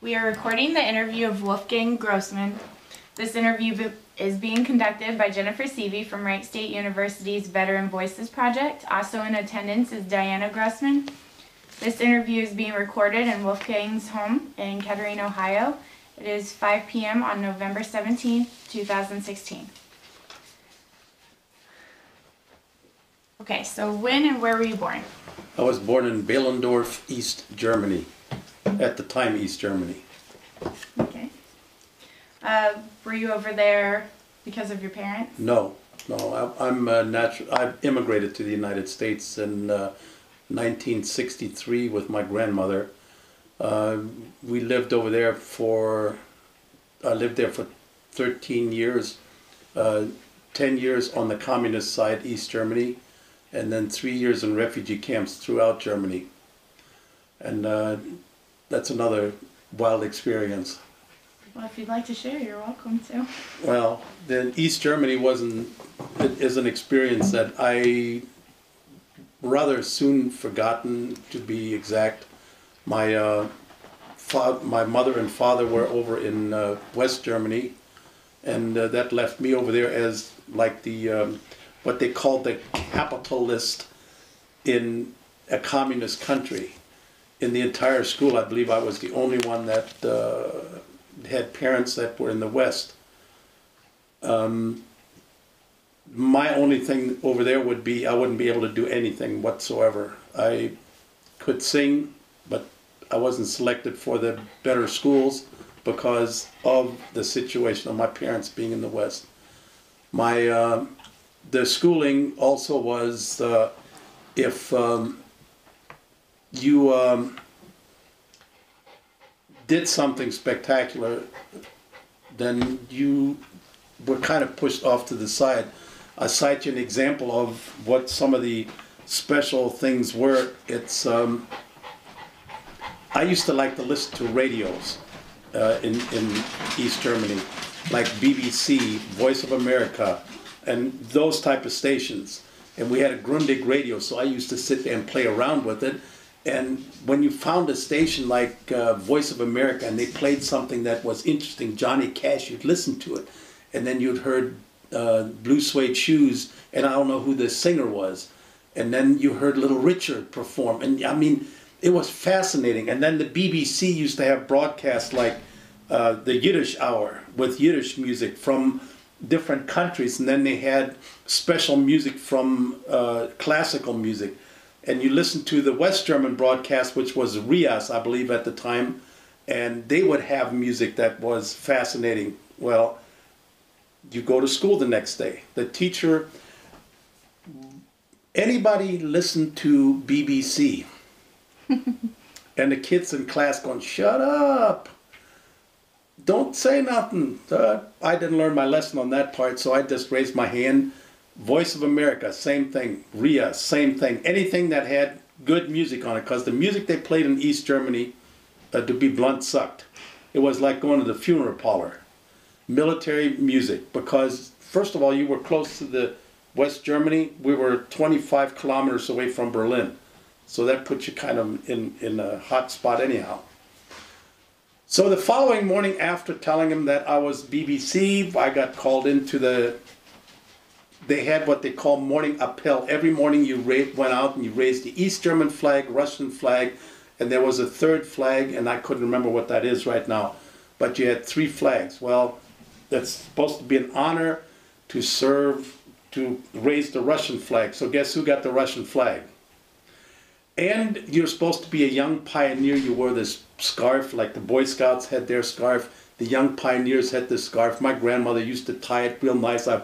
We are recording the interview of Wolfgang Grossmann. This interview is being conducted by Jennifer Seavey from Wright State University's Veteran Voices Project. Also in attendance is Diana Grossmann. This interview is being recorded in Wolfgang's home in Kettering, Ohio. It is 5 p.m. on November 17, 2016. Okay, so when and where were you born? I was born in Behlendorf, East Germany. At the time, East Germany. Okay. Were you over there because of your parents? No. I'm natural. I immigrated to the United States in 1963 with my grandmother. We lived over there I lived there for 13 years, 10 years on the communist side, East Germany, and then 3 years in refugee camps throughout Germany. And that's another wild experience. Well, if you'd like to share, you're welcome to. Well, then East Germany is an experience that I rather soon forgotten, to be exact. My mother and father were over in West Germany, and that left me over there as like the what they called the capitalist in a communist country. In the entire school, I believe I was the only one that had parents that were in the West. My only thing over there would be I wouldn't be able to do anything whatsoever. I could sing, but I wasn't selected for the better schools because of the situation of my parents being in the West. The schooling also was if you did something spectacular, then you were kind of pushed off to the side. I cite you an example of what some of the special things were. It's I used to like to listen to radios in East Germany, like BBC, Voice of America, and those type of stations. And we had a Grundig radio, so I used to sit there and play around with it. And when you found a station like Voice of America and they played something that was interesting, Johnny Cash, you'd listen to it. And then you'd heard Blue Suede Shoes, and I don't know who the singer was. And then you heard Little Richard perform. And I mean, it was fascinating. And then the BBC used to have broadcasts like the Yiddish Hour with Yiddish music from different countries. And then they had special music from classical music. And you listen to the West German broadcast, which was Rias, I believe, at the time, and they would have music that was fascinating. Well, you go to school the next day. The teacher, anybody listened to BBC? And the kids in class going, "Shut up! Don't say nothing." I didn't learn my lesson on that part, so I just raised my hand. Voice of America, same thing. RIA, same thing. Anything that had good music on it, because the music they played in East Germany, to be blunt, sucked. It was like going to the funeral parlor. Military music, because first of all, you were close to the West Germany. We were 25 kilometers away from Berlin. So that put you kind of in a hot spot anyhow. So the following morning, after telling him that I was BBC, I got called into they had what they call morning appel. Every morning you went out and you raised the East German flag, Russian flag, and there was a third flag, and I couldn't remember what that is right now. But you had 3 flags. Well, that's supposed to be an honor to serve, to raise the Russian flag. So guess who got the Russian flag? And you're supposed to be a young pioneer. You wore this scarf, like the Boy Scouts had their scarf. The young pioneers had this scarf. My grandmother used to tie it real nice. I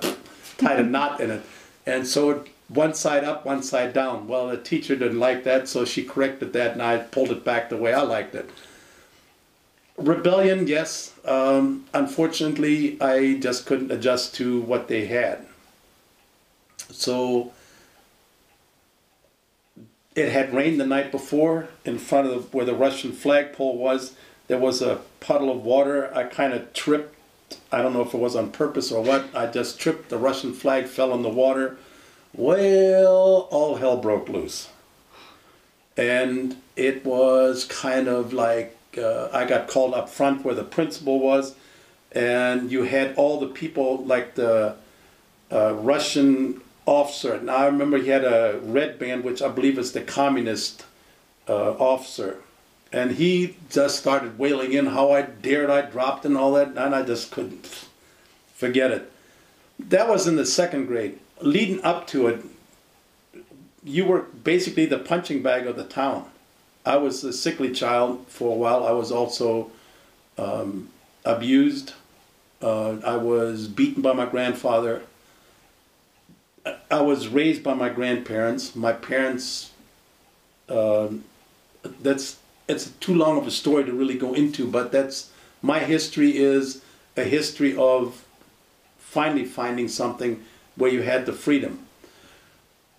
tied a knot in it. And so one side up, one side down. Well, the teacher didn't like that, so she corrected that, and I pulled it back the way I liked it. Rebellion, yes. Unfortunately, I just couldn't adjust to what they had. So it had rained the night before. In front of where the Russian flagpole was, there was a puddle of water. I kind of tripped. I don't know if it was on purpose or what. I just tripped. The Russian flag fell in the water. Well, all hell broke loose. And it was kind of like I got called up front where the principal was, and you had all the people like the Russian officer. Now I remember he had a red band, which I believe is the communist officer. And he just started wailing in how I dared, I dropped and all that, and I just couldn't forget it. That was in the second grade. Leading up to it, you were basically the punching bag of the town. I was a sickly child for a while. I was also abused. I was beaten by my grandfather. I was raised by my grandparents. My parents, it's too long of a story to really go into, but that's, my history is a history of finally finding something where you had the freedom.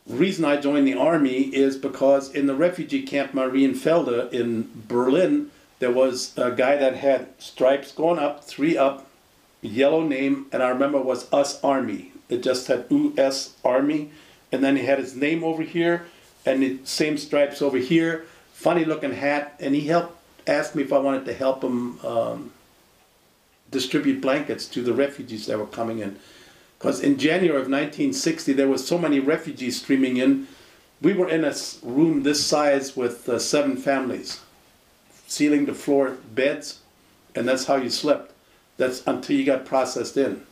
The reason I joined the army is because in the refugee camp Marienfelde in Berlin, there was a guy that had stripes going up, 3 up, yellow name, and I remember it was US Army. It just had US Army, and then he had his name over here, and the same stripes over here, funny looking hat, and he asked me if I wanted to help him distribute blankets to the refugees that were coming in. Because in January of 1960, there was so many refugees streaming in. We were in a room this size with 7 families, ceiling to floor beds, and that's how you slept. That's until you got processed in.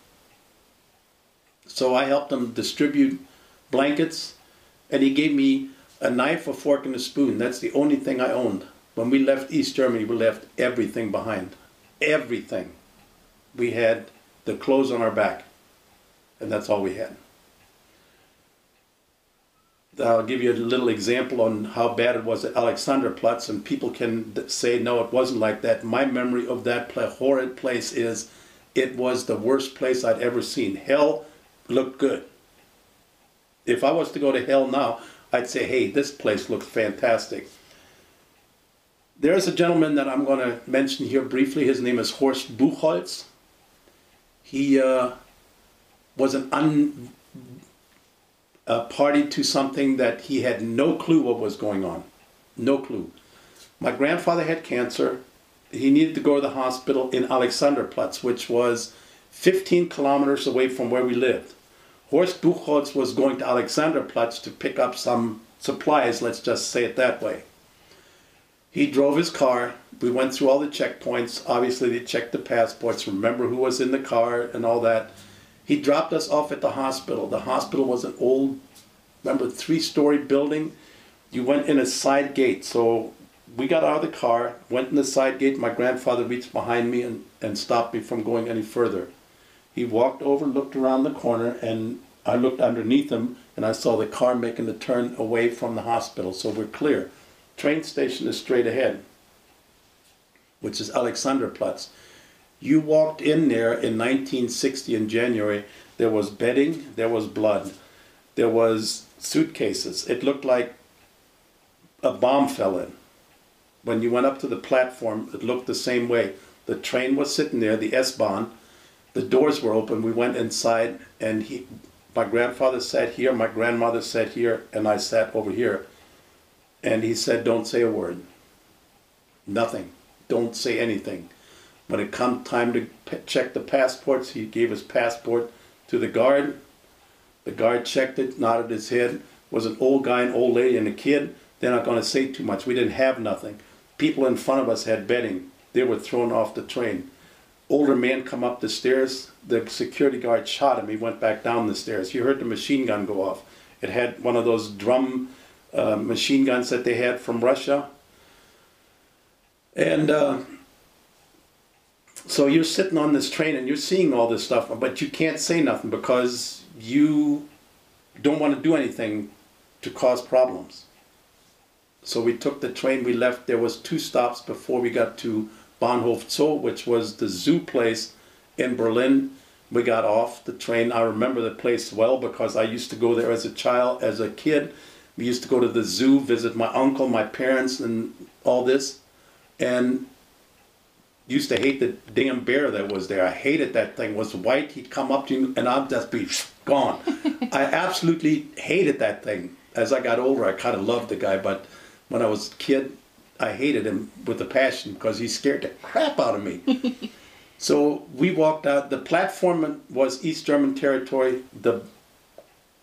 So I helped him distribute blankets, and he gave me a knife, a fork, and a spoon. That's the only thing I owned. When we left East Germany, we left everything behind. Everything. We had the clothes on our back, and that's all we had. I'll give you a little example on how bad it was at Alexanderplatz, and people can say, no, it wasn't like that. My memory of that horrid place is, it was the worst place I'd ever seen. Hell looked good. If I was to go to hell now, I'd say, hey, this place looks fantastic. There's a gentleman that I'm going to mention here briefly. His name is Horst Buchholz. He was a party to something that he had no clue what was going on. No clue. My grandfather had cancer. He needed to go to the hospital in Alexanderplatz, which was 15 kilometers away from where we lived. Horst Buchholz was going to Alexanderplatz to pick up some supplies, let's just say it that way. He drove his car. We went through all the checkpoints. Obviously, they checked the passports, remember who was in the car and all that. He dropped us off at the hospital. The hospital was an old, remember, 3-story building. You went in a side gate. So we got out of the car, went in the side gate. My grandfather reached behind me and stopped me from going any further. He walked over, looked around the corner, and I looked underneath him, and I saw the car making the turn away from the hospital. So we're clear. Train station is straight ahead, which is Alexanderplatz. You walked in there in 1960 in January, there was bedding, there was blood, there was suitcases. It looked like a bomb fell in. When you went up to the platform, it looked the same way. The train was sitting there, the S-Bahn, the doors were open, we went inside, and my grandfather sat here, my grandmother sat here, and I sat over here. And he said, don't say a word. Nothing. Don't say anything. When it come time to check the passports, he gave his passport to the guard. The guard checked it, nodded his head. It was an old guy, an old lady, and a kid. They're not going to say too much. We didn't have nothing. People in front of us had bedding. They were thrown off the train. Older man come up the stairs. The security guard shot him. He went back down the stairs. You heard the machine gun go off. It had one of those drum machine guns that they had from Russia. And so you're sitting on this train and you're seeing all this stuff, but you can't say nothing because you don't want to do anything to cause problems. So we took the train, we left. There was 2 stops before we got to Bahnhof Zoo, which was the zoo place in Berlin. We got off the train. I remember the place well because I used to go there as a child, as a kid. We used to go to the zoo, visit my uncle, my parents, and all this. And used to hate the damn bear that was there. I hated that thing. It was white. He'd come up to you and I'd just be gone. I absolutely hated that thing. As I got older, I kind of loved the guy, but when I was a kid, I hated him with a passion because he scared the crap out of me. So we walked out. The platform was East German territory. The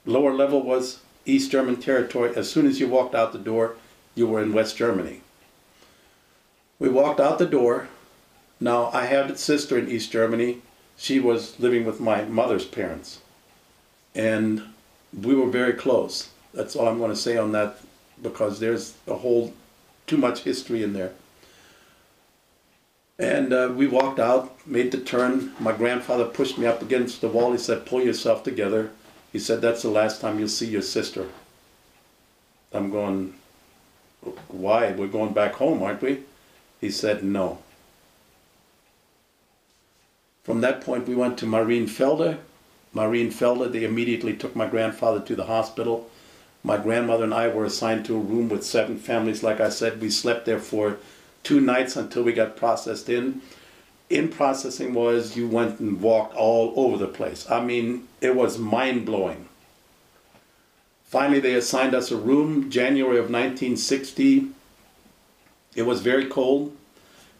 lower level was East German territory. As soon as you walked out the door, you were in West Germany. We walked out the door. Now, I had a sister in East Germany. She was living with my mother's parents. And we were very close. That's all I'm going to say on that, because there's a whole too much history in there. And we walked out, made the turn. My grandfather pushed me up against the wall. He said, pull yourself together. He said, that's the last time you'll see your sister. I'm going, why? We're going back home, aren't we? He said, no. From that point, we went to Marienfelde. Marienfelde, they immediately took my grandfather to the hospital. My grandmother and I were assigned to a room with 7 families. Like I said, we slept there for 2 nights until we got processed in. In processing was you went and walked all over the place. I mean, it was mind-blowing. Finally, they assigned us a room, January of 1960. It was very cold.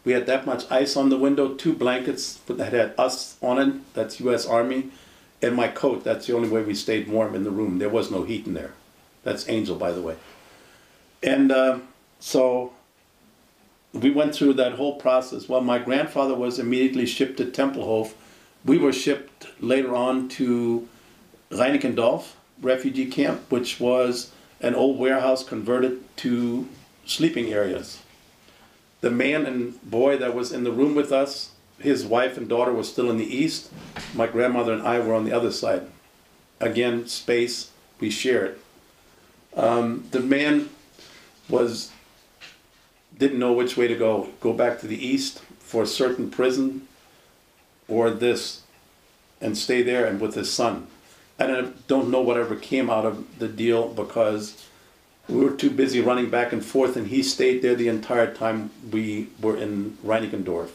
We had that much ice on the window, 2 blankets that had us on it, that's U.S. Army, and my coat. That's the only way we stayed warm in the room. There was no heat in there. That's Angel, by the way. And so we went through that whole process. Well, my grandfather was immediately shipped to Tempelhof. We were shipped later on to Reinickendorf refugee camp, which was an old warehouse converted to sleeping areas. The man and boy that was in the room with us, his wife and daughter were still in the east. My grandmother and I were on the other side. Again, space, we shared. The man didn't know which way to go back to the east for a certain prison or this and stay there and with his son. And I don't know whatever came out of the deal, because we were too busy running back and forth, and he stayed there the entire time we were in Reinickendorf.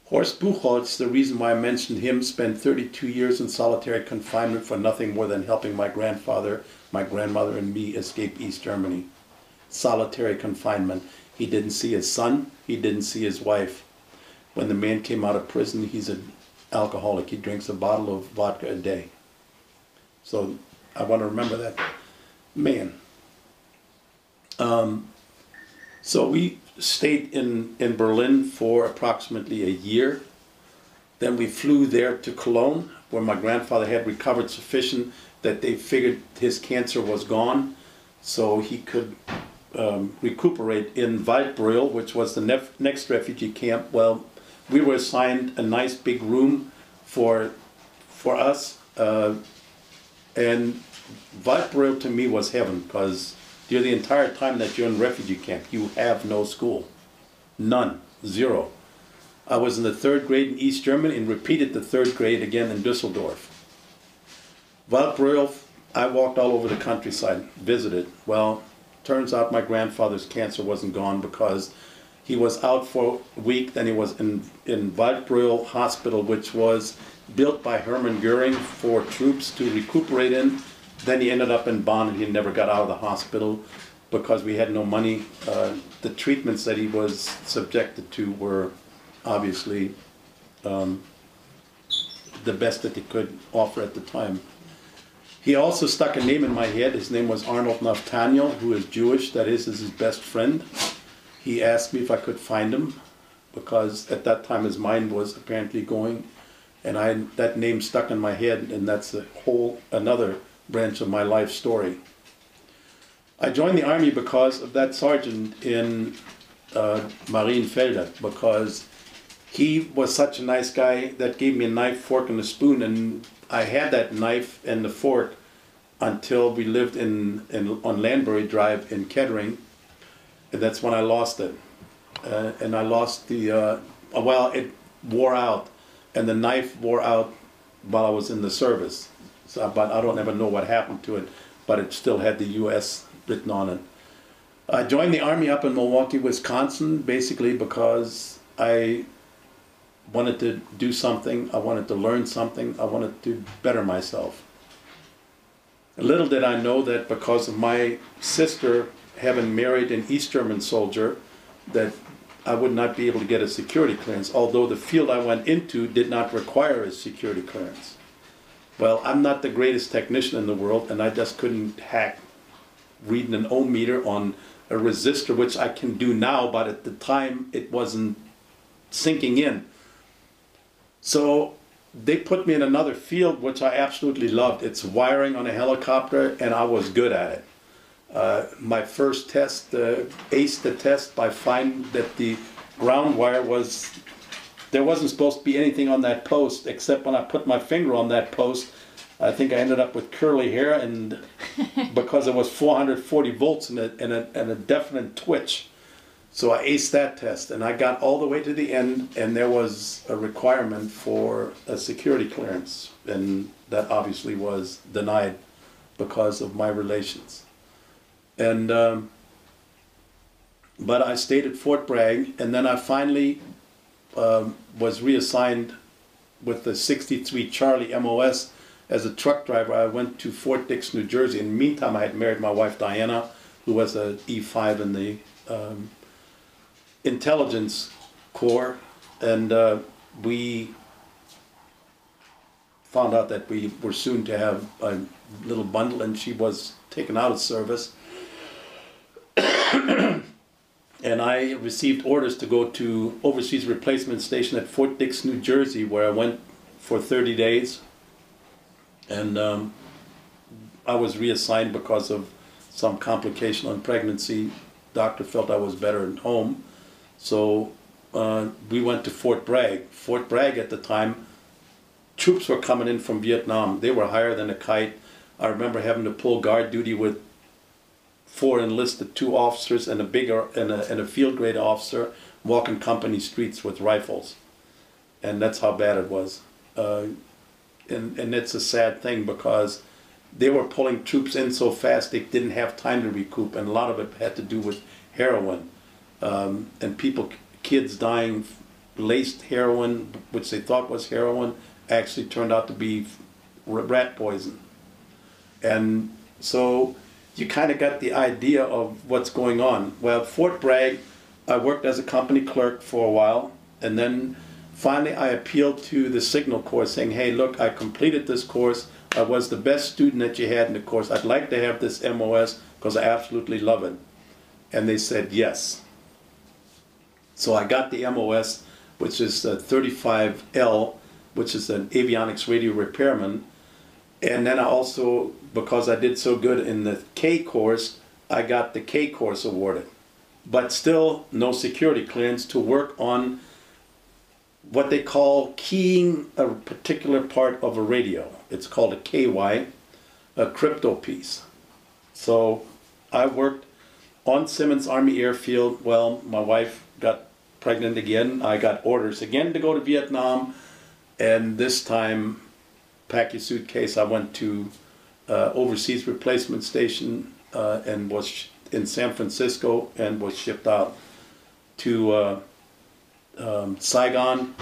Horst Buchholz, the reason why I mentioned him, spent 32 years in solitary confinement for nothing more than helping my grandfather, my grandmother, and me escape East Germany. Solitary confinement. He didn't see his son. He didn't see his wife. When the man came out of prison, he's an alcoholic. He drinks a bottle of vodka a day. So I want to remember that man. So we stayed in Berlin for approximately a year. Then we flew there to Cologne, where my grandfather had recovered sufficient that they figured his cancer was gone, so he could recuperate in Waldbröl, which was the next refugee camp. Well, we were assigned a nice big room for us, and Waldbröl to me was heaven, because during the entire time that you're in refugee camp, you have no school. None. Zero. I was in the 3rd grade in East Germany and repeated the 3rd grade again in Düsseldorf. Waldbröl, I walked all over the countryside, visited. Well, turns out my grandfather's cancer wasn't gone, because he was out for a week. Then he was in Waldbröl Hospital, which was built by Hermann Goering for troops to recuperate in. Then he ended up in Bonn, and he never got out of the hospital because we had no money. The treatments that he was subjected to were obviously the best that they could offer at the time. He also stuck a name in my head. His name was Arnold Nathaniel, who is Jewish. That is his best friend. He asked me if I could find him, because at that time his mind was apparently going, and that name stuck in my head, and that's another branch of my life story. I joined the army because of that sergeant in Marienfelde, because he was such a nice guy that gave me a knife, fork, and a spoon, and I had that knife and the fork until we lived on Landbury Drive in Kettering, and that's when I lost it. And I lost well, it wore out, and the knife wore out while I was in the service. So, but I don't ever know what happened to it, but it still had the U.S. written on it. I joined the Army up in Milwaukee, Wisconsin, basically because I wanted to do something, I wanted to learn something, I wanted to better myself. Little did I know that because of my sister having married an East German soldier, that I would not be able to get a security clearance, although the field I went into did not require a security clearance. Well, I'm not the greatest technician in the world, and I just couldn't hack reading an ohm meter on a resistor, which I can do now, but at the time it wasn't sinking in. So they put me in another field, which I absolutely loved. It's wiring on a helicopter, and I was good at it. My first test, aced the test by finding that the ground wire was, there wasn't supposed to be anything on that post, except when I put my finger on that post, I think I ended up with curly hair, and because it was 440 volts and a definite twitch. So I aced that test, and I got all the way to the end, and there was a requirement for a security clearance, and that obviously was denied because of my relations. And but I stayed at Fort Bragg, and then I finally was reassigned with the 63 Charlie MOS as a truck driver. I went to Fort Dix, New Jersey. In the meantime, I had married my wife Diana, who was an E5 in the intelligence corps, and we found out that we were soon to have a little bundle, and she was taken out of service. And I received orders to go to Overseas Replacement Station at Fort Dix, New Jersey, where I went for 30 days. And I was reassigned because of some complication on pregnancy. Doctor felt I was better at home. So we went to Fort Bragg. Fort Bragg at the time, troops were coming in from Vietnam. They were higher than a kite. I remember having to pull guard duty with 4 enlisted, 2 officers and a field grade officer, walking company streets with rifles. And that's how bad it was. And it's a sad thing, because they were pulling troops in so fast they didn't have time to recoup, and a lot of it had to do with heroin. And kids dying, laced heroin, which they thought was heroin, actually turned out to be rat poison. And so you kind of got the idea of what's going on. Well, Fort Bragg, I worked as a company clerk for a while, and then finally I appealed to the Signal Corps saying, hey, look, I completed this course. I was the best student that you had in the course. I'd like to have this MOS because I absolutely love it. And they said yes. So I got the MOS, which is 35L, which is an avionics radio repairman. And then I also, because I did so good in the K course, I got the K course awarded. But still no security clearance to work on what they call keying a particular part of a radio. It's called a KY, a crypto piece. So I worked on Simmons Army Airfield. Well, my wife got pregnant again. I got orders again to go to Vietnam, and this time, pack your suitcase, I went to Overseas Replacement Station and was in San Francisco, and was shipped out to Saigon.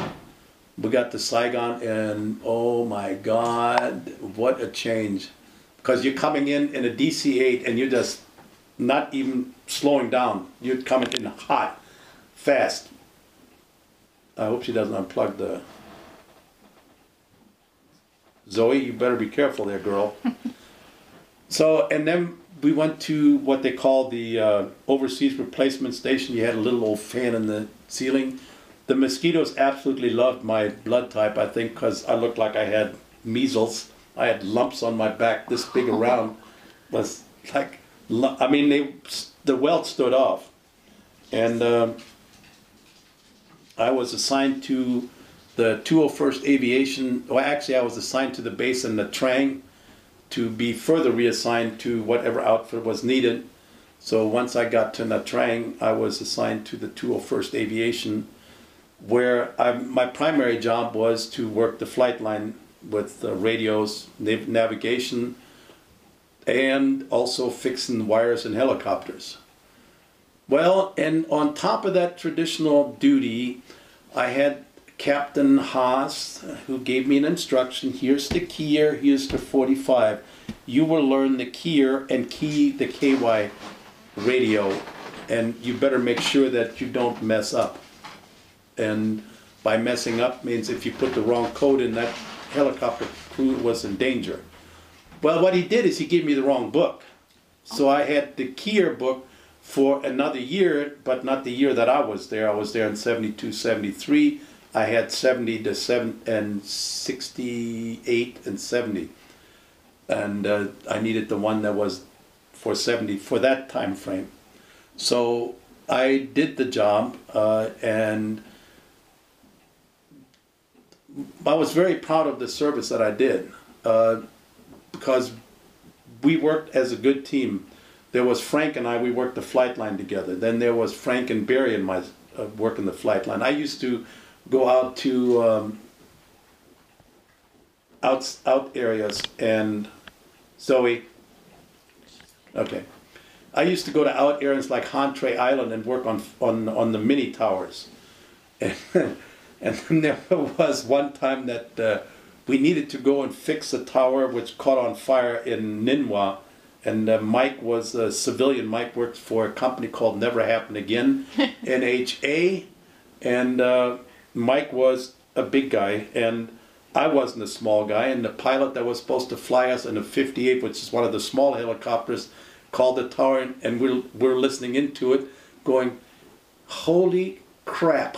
We got to Saigon, and oh my God, what a change. Because you're coming in a DC-8 and you're just not even slowing down. You're coming in hot, fast. I hope she doesn't unplug the... Zoe, you better be careful there, girl. So, and then we went to what they call the Overseas Replacement Station. You had a little old fan in the ceiling. The mosquitoes absolutely loved my blood type, I think, because I looked like I had measles. I had lumps on my back this big around. Was like, I mean, the welt stood off. And I was assigned to the 201st Aviation. Well, actually, I was assigned to the base in the Trang to be further reassigned to whatever outfit was needed. So once I got to Nha Trang, I was assigned to the 201st Aviation, where my primary job was to work the flight line with radios, navigation, and also fixing wires in helicopters. Well, and on top of that traditional duty, I had Captain Haas, who gave me an instruction. Here's the keyer, here's the 45. You will learn the keyer and key the KY radio, and you better make sure that you don't mess up. And by messing up means if you put the wrong code in, that helicopter crew was in danger. Well, what he did is he gave me the wrong book. So I had the Kier book for another year, but not the year that I was there. I was there in 72, 73. I had 70 to 7 and 68 and 70. And I needed the one that was for 70 for that time frame. So I did the job, and I was very proud of the service that I did, because we worked as a good team. There was Frank and I, we worked the flight line together. Then there was Frank and Barry and my working the flight line. I used to go out to out areas, and Zoe, okay. I used to go to out areas like Hantray Island and work on the mini towers. And then there was one time that we needed to go and fix a tower which caught on fire in Ningwa. And Mike was a civilian. Mike worked for a company called Never Happen Again, NHA. And Mike was a big guy, and I wasn't a small guy. And the pilot that was supposed to fly us in a 58, which is one of the small helicopters, called the tower, and we're listening into it, going, "Holy crap."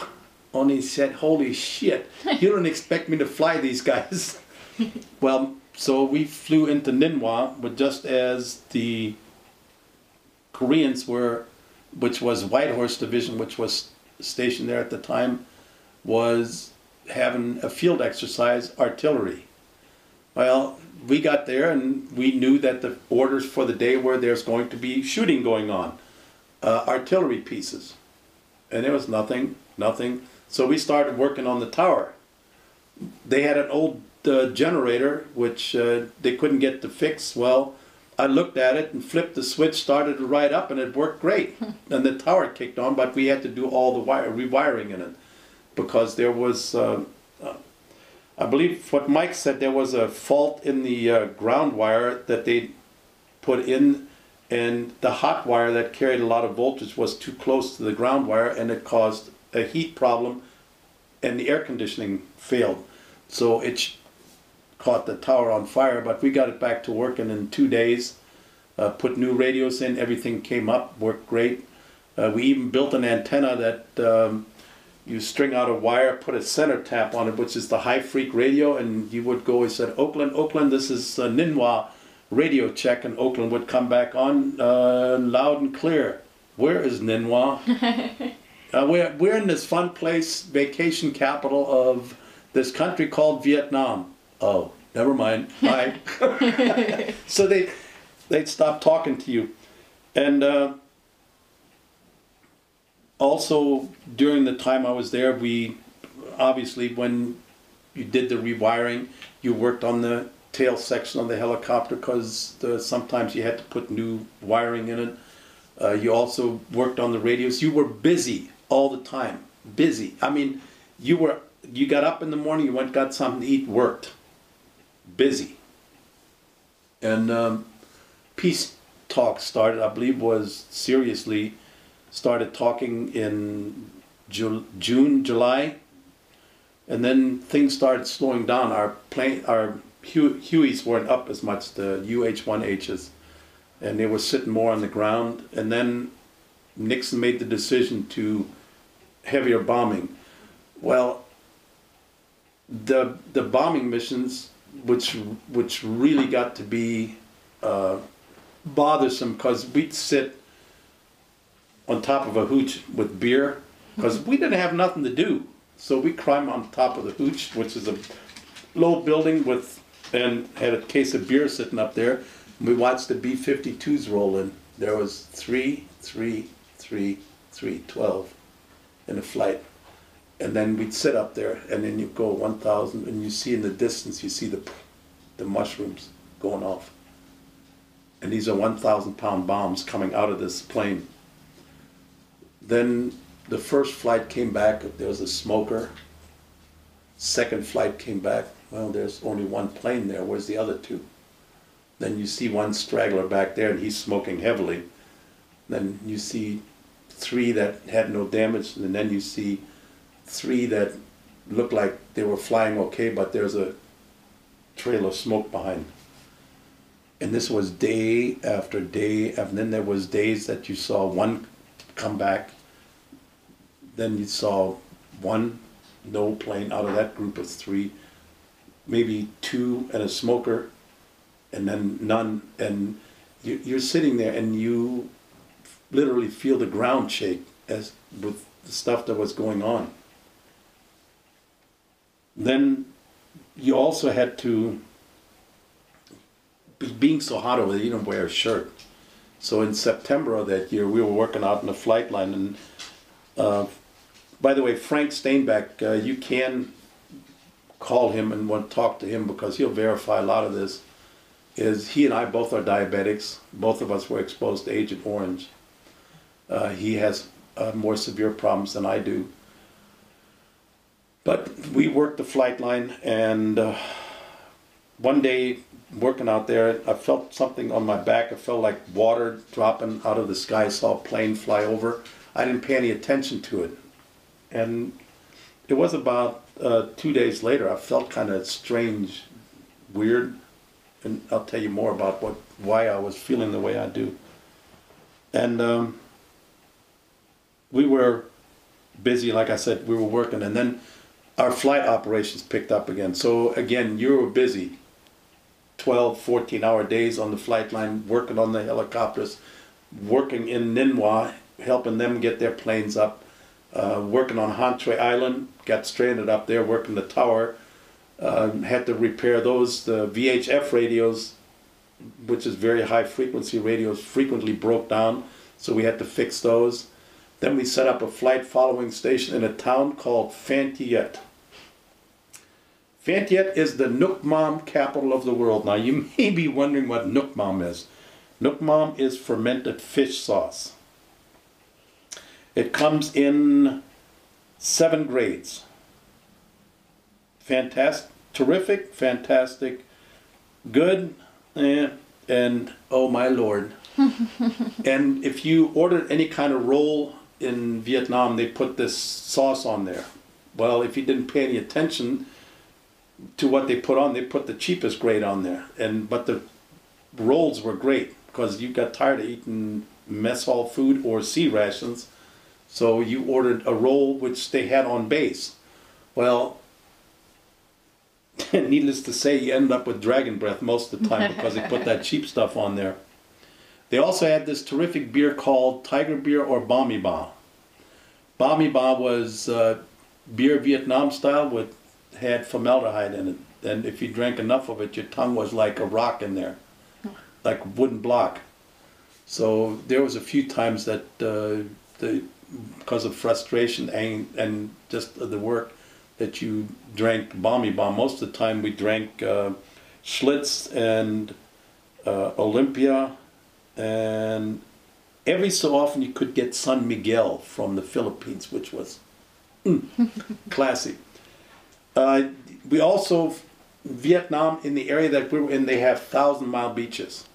Only said, "Holy shit, you don't expect me to fly these guys." Well, so we flew into Ningwa, but just as the Koreans were, which was Whitehorse Division, which was stationed there at the time, was having a field exercise, artillery. Well, we got there and we knew that the orders for the day were there's going to be shooting going on, artillery pieces. And there was nothing. So we started working on the tower. They had an old generator which they couldn't get to fix. Well, I looked at it and flipped the switch, started to right up, and it worked great. And the tower kicked on, but we had to do all the rewiring in it because there was, I believe what Mike said, there was a fault in the ground wire that they put in, and the hot wire that carried a lot of voltage was too close to the ground wire, and it caused a heat problem, and the air conditioning failed. So it caught the tower on fire, but we got it back to working in 2 days, put new radios in, everything came up, worked great. We even built an antenna that you string out a wire, put a center tap on it, which is the high freq radio, and you would go, he said, Oakland, this is Ningwa radio check, and Oakland would come back on loud and clear. Where is Ningwa? We're in this fun place, vacation capital of this country called Vietnam. Oh, never mind. Bye. So they'd stop talking to you. And also during the time I was there, we obviously, when you did the rewiring, you worked on the tail section of the helicopter because sometimes you had to put new wiring in it. You also worked on the radios. You were busy all the time. Busy. I mean, you got up in the morning, you went, got something to eat, worked. Busy. And peace talk started, I believe was seriously, started talking in June, July, and then things started slowing down. Our Hueys weren't up as much, the UH-1Hs, and they were sitting more on the ground. And then Nixon made the decision to heavier bombing. Well, the bombing missions, which really got to be bothersome, because we'd sit on top of a hooch with beer, because we didn't have nothing to do. So we climbed on top of the hooch, which is a low building and had a case of beer sitting up there. And we watched the B-52s roll in. There was 3, 3, 3, 3, 12 in a flight. And then we'd sit up there, and then you go 1,000, and you see in the distance, you see the mushrooms going off. And these are 1,000-pound bombs coming out of this plane. Then the first flight came back, there was a smoker. Second flight came back, well, there's only one plane there, where's the other two? Then you see one straggler back there, and he's smoking heavily. Then you see 3 that had no damage, and then you see 3 that looked like they were flying okay, but there's a trail of smoke behind. And this was day after day, and then there was days that you saw 1 come back, then you saw 1 no plane out of that group of 3, maybe 2 and a smoker, and then none. And you're sitting there and you literally feel the ground shake as with the stuff that was going on. Then you also had to, being so hot over there, you don't wear a shirt. So in September of that year, we were working out in the flight line, and by the way, Frank Steinbeck, you can call him and want to talk to him because he'll verify a lot of this. Is he and I both are diabetics. Both of us were exposed to Agent Orange. He has more severe problems than I do. But we worked the flight line, and one day working out there, I felt something on my back. I felt like water dropping out of the sky. I saw a plane fly over. I didn't pay any attention to it. And it was about 2 days later, I felt kind of strange, weird. And I'll tell you more about why I was feeling the way I do. And we were busy, like I said, we were working, and then our flight operations picked up again. So again, you were busy, 12, 14-hour days on the flight line, working on the helicopters, working in Ningwa, helping them get their planes up, working on Hantui Island, got stranded up there, working the tower, had to repair those. The VHF radios, which is very high frequency radios, frequently broke down, so we had to fix those. Then we set up a flight following station in a town called Fantiyet. Fantiyet is the Nukmam capital of the world. Now you may be wondering what Nukmam is. Nukmam is fermented fish sauce. It comes in 7 grades. Fantastic, terrific, fantastic, good, and oh my Lord. And if you ordered any kind of roll in Vietnam, they put this sauce on there. Well, if you didn't pay any attention to what they put on, they put the cheapest grade on there. But the rolls were great because you got tired of eating mess hall food or sea rations. So you ordered a roll which they had on base. Well, needless to say, you ended up with dragon breath most of the time because they put that cheap stuff on there. They also had this terrific beer called Tiger Beer or Bami Ba. Bami Ba was beer Vietnam style had formaldehyde in it. And if you drank enough of it, your tongue was like a rock in there, like a wooden block. So there was a few times that because of frustration and just the work, that you drank Bami Ba. Most of the time we drank Schlitz and Olympia, and every so often you could get San Miguel from the Philippines, which was classic. We also, Vietnam, in the area that we were in, they have 1,000-mile beaches.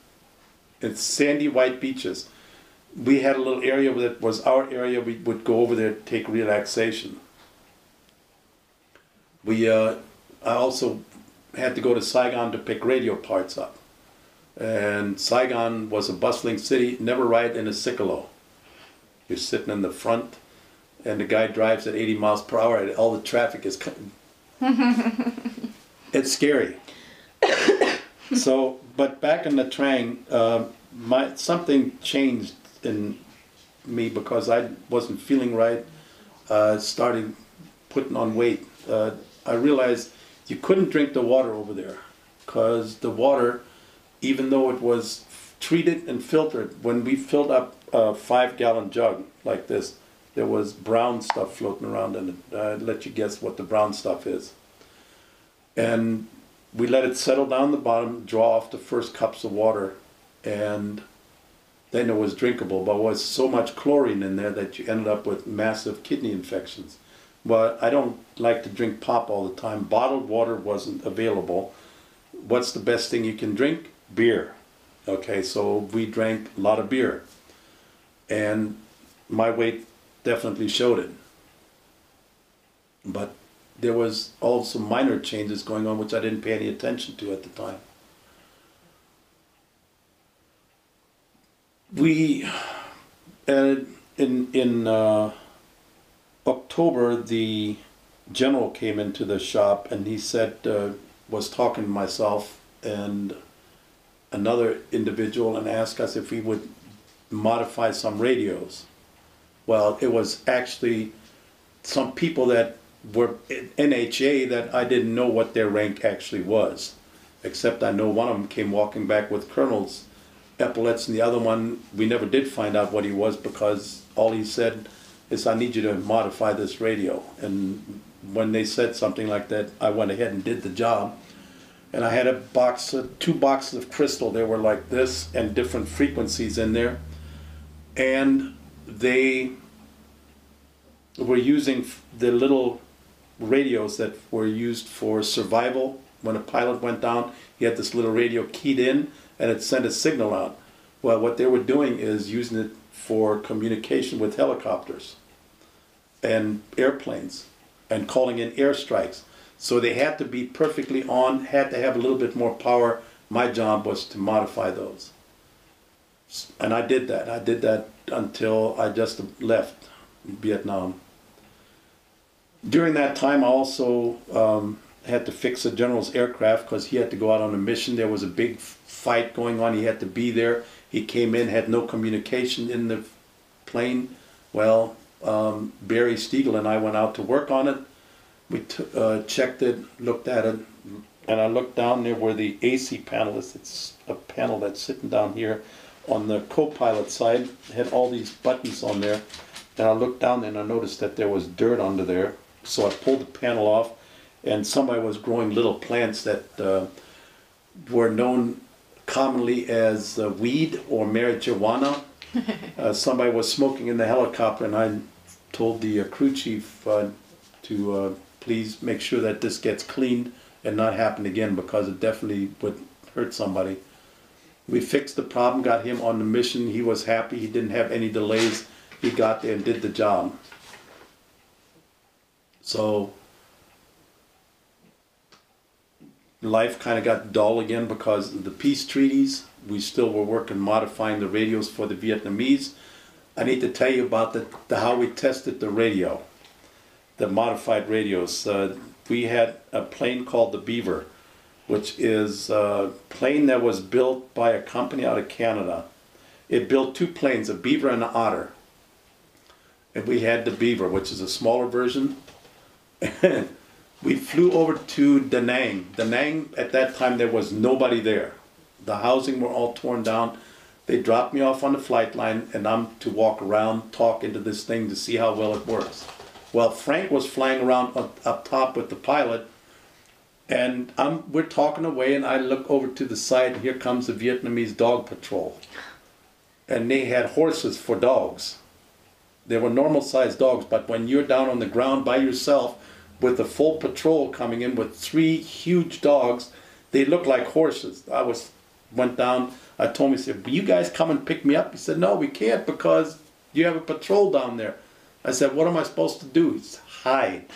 It's sandy white beaches. We had a little area that was our area. We would go over there to take relaxation. I also had to go to Saigon to pick radio parts up. And Saigon was a bustling city, never ride in a Cicolo. You're sitting in the front, and the guy drives at 80 miles per hour, and all the traffic is coming. It's scary. So, but back in the Trang, something changed in me because I wasn't feeling right. Started putting on weight. I realized you couldn't drink the water over there because the water, even though it was treated and filtered, when we filled up a 5-gallon jug like this, there was brown stuff floating around in it. I'd let you guess what the brown stuff is. And we let it settle down the bottom, draw off the first cups of water, and then it was drinkable. But there was so much chlorine in there that you ended up with massive kidney infections. But I don't like to drink pop all the time. Bottled water wasn't available. What's the best thing you can drink? Beer. Okay, so we drank a lot of beer. and my weight definitely showed it. But there was also minor changes going on which I didn't pay any attention to at the time. We, in October, the general came into the shop and he said, was talking to myself and another individual and asked us if we would modify some radios. Well, it was actually some people that were NHA that I didn't know what their rank actually was, except I know one of them came walking back with colonel's epaulets, and the other one, we never did find out what he was because all he said is, I need you to modify this radio. And when they said something like that, I went ahead and did the job. And I had a box, 2 boxes of crystal. They were like this and different frequencies in there. And they were using the little radios that were used for survival. When a pilot went down, he had this little radio keyed in and it sent a signal out. Well, what they were doing is using it for communication with helicopters and airplanes and calling in airstrikes. So they had to be perfectly on, had to have a little bit more power. My job was to modify those. And I did that. I did that until I just left Vietnam. During that time, I also had to fix the general's aircraft because he had to go out on a mission. There was a big fight going on. He had to be there. He came in, had no communication in the plane. Well, Barry Stiegel and I went out to work on it. We checked it, looked at it, and I looked down there where the AC panel is. It's a panel that's sitting down here on the co-pilot side. It had all these buttons on there. And I looked down there and I noticed that there was dirt under there. So I pulled the panel off, and somebody was growing little plants that were known commonly as weed or marijuana. Somebody was smoking in the helicopter, and I told the crew chief to please make sure that this gets cleaned and not happen again, because it definitely would hurt somebody. We fixed the problem, got him on the mission. He was happy. He didn't have any delays. He got there and did the job. So life kind of got dull again because of the peace treaties. We still were working, modifying the radios for the Vietnamese. I need to tell you about how we tested the radio, the modified radios. We had a plane called the Beaver, which is a plane that was built by a company out of Canada. It built 2 planes, a Beaver and an Otter. And we had the Beaver, which is a smaller version. We flew over to Da Nang. Da Nang, at that time, there was nobody there. The housing were all torn down. They dropped me off on the flight line, and I'm to walk around, talk into this thing to see how well it works. Well, Frank was flying around up top with the pilot, and we're talking away, and I look over to the side, and here comes the Vietnamese dog patrol. And they had horses for dogs. They were normal-sized dogs, but when you're down on the ground by yourself with a full patrol coming in with 3 huge dogs, they looked like horses. Went down, I told him, he said, will you guys come and pick me up? He said, no, we can't because you have a patrol down there. I said, what am I supposed to do? He said, hide.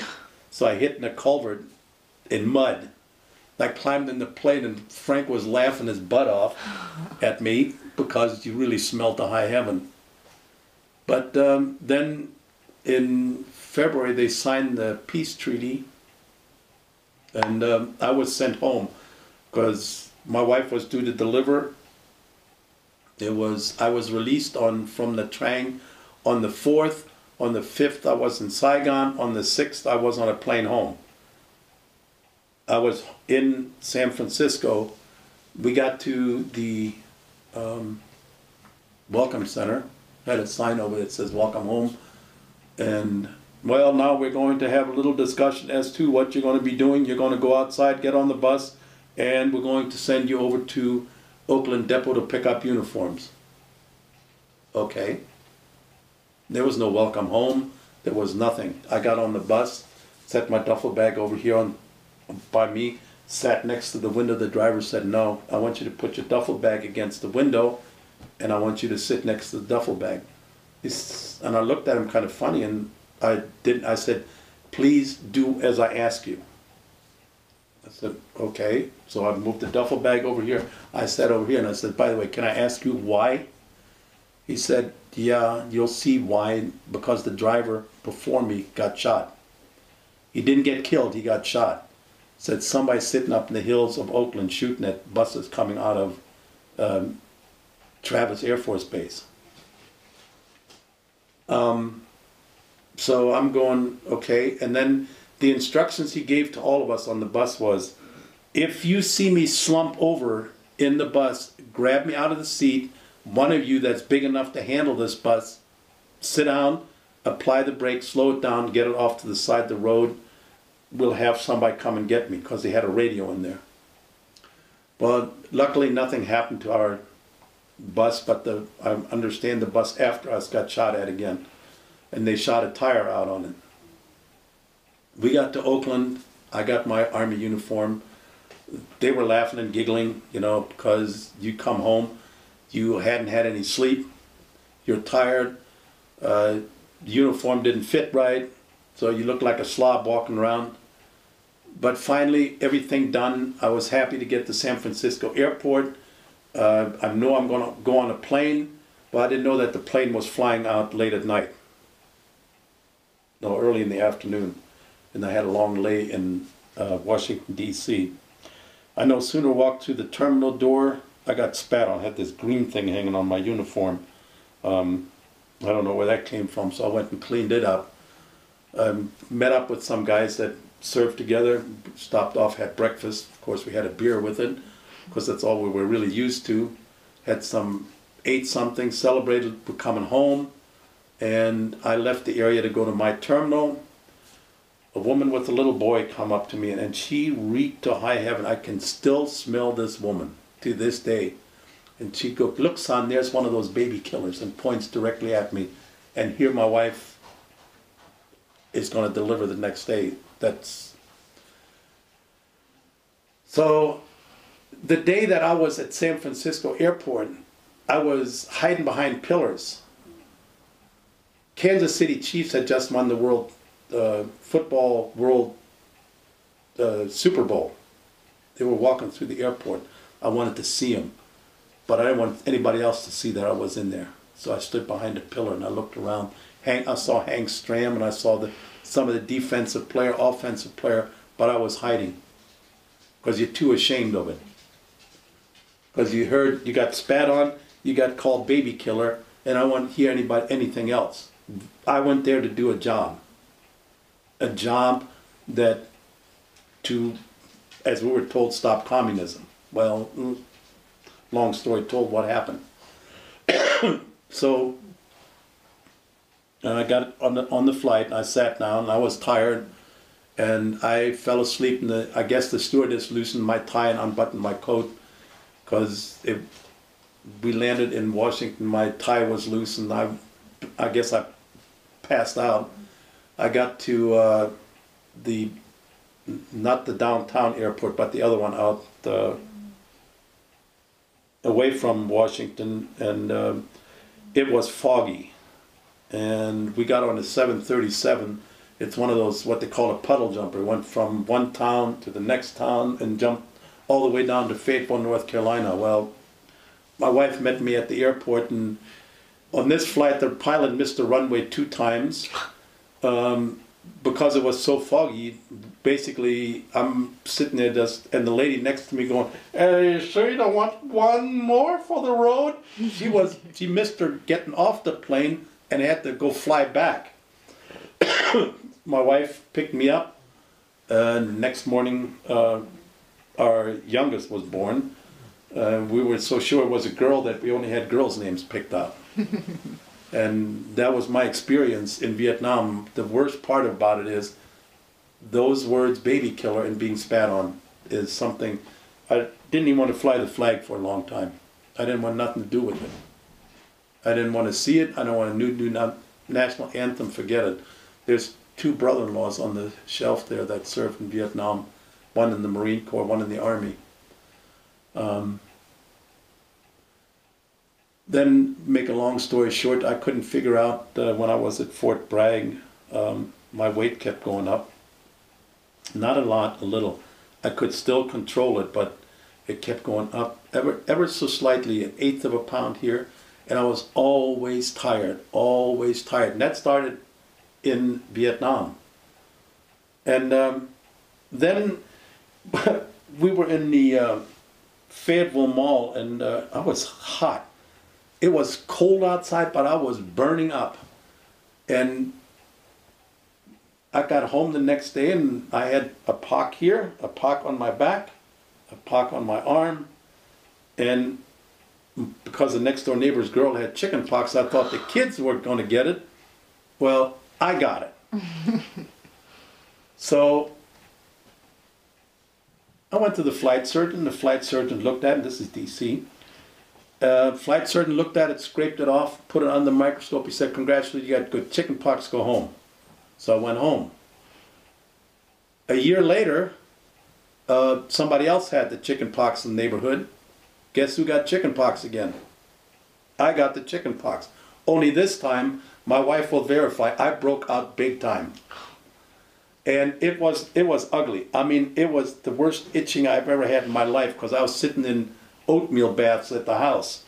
So I hit in a culvert in mud. I climbed in the plane, and Frank was laughing his butt off at me because you really smelled the high heaven. But then in February they signed the peace treaty, and I was sent home because my wife was due to deliver. I was released from the Trang on the 4th. On the 5th I was in Saigon. On the 6th I was on a plane home. I was in San Francisco. We got to the Welcome Center. Had a sign over that says welcome home, and well, now we're going to have a little discussion as to what you're going to be doing. You're going to go outside, get on the bus, and we're going to send you over to Oakland Depot to pick up uniforms. Okay. There was no welcome home. There was nothing. I got on the bus, set my duffel bag over here by me, sat next to the window. The driver said, no, I want you to put your duffel bag against the window, and I want you to sit next to the duffel bag. And I looked at him kind of funny, and I said, please do as I ask you. I said, okay. So I moved the duffel bag over here. I sat over here and I said, by the way, can I ask you why? He said, yeah, you'll see why, because the driver before me got shot. He didn't get killed, he got shot. Said somebody sitting up in the hills of Oakland shooting at buses coming out of Travis Air Force Base. So I'm going, okay. And then the instructions he gave to all of us on the bus was, if you see me slump over in the bus, grab me out of the seat. One of you that's big enough to handle this bus, sit down, apply the brakes, slow it down, get it off to the side of the road. We'll have somebody come and get me, because they had a radio in there. Well, luckily nothing happened to our bus, but I understand the bus after us got shot at again. And they shot a tire out on it. We got to Oakland. I got my Army uniform. They were laughing and giggling, you know, because you come home, you hadn't had any sleep, you're tired, the uniform didn't fit right, so you look like a slob walking around. But finally, everything done. I was happy to get to San Francisco airport. I know I'm going to go on a plane, but I didn't know that the plane was flying out late at night. No, early in the afternoon. And I had a long lay in Washington, D.C. I no sooner walked through the terminal door, I got spat on. I had this green thing hanging on my uniform. I don't know where that came from, so I went and cleaned it up. Met up with some guys that served together, stopped off, had breakfast. Of course, we had a beer with it, because that's all we were really used to. Ate something, celebrated, we're coming home, and I left the area to go to my terminal. A woman with a little boy come up to me, and she reeked to high heaven. I can still smell this woman to this day. And she goes, look, son, there's one of those baby killers, and points directly at me. And here my wife is going to deliver the next day. So the day that I was at San Francisco airport, I was hiding behind pillars. Kansas City Chiefs had just won the football world Super Bowl. They were walking through the airport. I wanted to see them, but I didn't want anybody else to see that I was in there. So I stood behind a pillar and I looked around. I saw Hank Stram, and I saw some of the defensive player, offensive player, but I was hiding because you're too ashamed of it. Because you got spat on, you got called baby killer, and I wouldn't hear anything else. I went there to do a job that as we were told, stop communism. Well, long story told, what happened. So I got on the flight, and I sat down, and I was tired, and I fell asleep, and I guess the stewardess loosened my tie and unbuttoned my coat, because we landed in Washington, my tie was loose, and I guess I passed out. I got to not the downtown airport, but the other one out away from Washington, and it was foggy. And we got on a 737. It's one of those, what they call a puddle jumper. Went from one town to the next town and jumped all the way down to Fayetteville, North Carolina. Well, my wife met me at the airport, and on this flight, the pilot missed the runway 2 times. Because it was so foggy, basically I'm sitting there and the lady next to me going, "Hey, sure you don't want one more for the road?" She missed her getting off the plane and had to go fly back. My wife picked me up. Next morning, our youngest was born. We were so sure it was a girl that we only had girls' names picked up. And that was my experience in Vietnam. The worst part about it is those words, baby killer and being spat on, is something I didn't even want to fly the flag for a long time. I didn't want nothing to do with it. I didn't want to see it. I don't want to do national anthem, forget it. There's 2 brother-in-laws on the shelf there that served in Vietnam, one in the Marine Corps, one in the Army. Then, make a long story short, I couldn't figure out when I was at Fort Bragg, my weight kept going up. Not a lot, a little. I could still control it, but it kept going up ever so slightly, an eighth of a pound here, and I was always tired, always tired. And that started in Vietnam. And then we were in the Fayetteville Mall, and I was hot. It was cold outside, but I was burning up. And I got home the next day, and I had a pock here, a pock on my back, a pock on my arm, and because the next door neighbor's girl had chicken pox, I thought the kids were going to get it. Well, I got it. So I went to the flight surgeon. The flight surgeon looked at it. This is DC. Flight surgeon looked at it, scraped it off, put it under the microscope. He said, "Congratulations, you got good chicken pox, go home." So I went home. A year later, somebody else had the chicken pox in the neighborhood. Guess who got chicken pox again? I got the chicken pox. Only this time, my wife will verify, I broke out big time. And it was ugly. I mean, it was the worst itching I've ever had in my life because I was sitting in oatmeal baths at the house.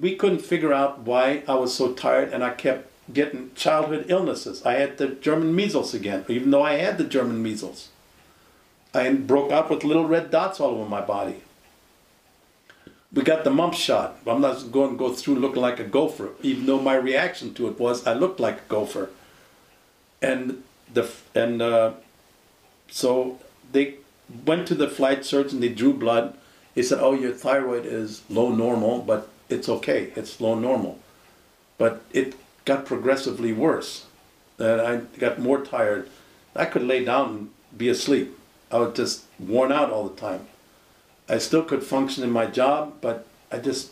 We couldn't figure out why I was so tired, and I kept getting childhood illnesses. I had the German measles again, even though I had the German measles. I broke out with little red dots all over my body. We got the mumps shot. I'm not going to go through looking like a gopher, even though my reaction to it was I looked like a gopher. And so they went to the flight surgeon, they drew blood. He said, "Oh, your thyroid is low normal, but it's okay, it's low normal." But it got progressively worse. And I got more tired. I could lay down and be asleep. I was just worn out all the time. I still could function in my job, but the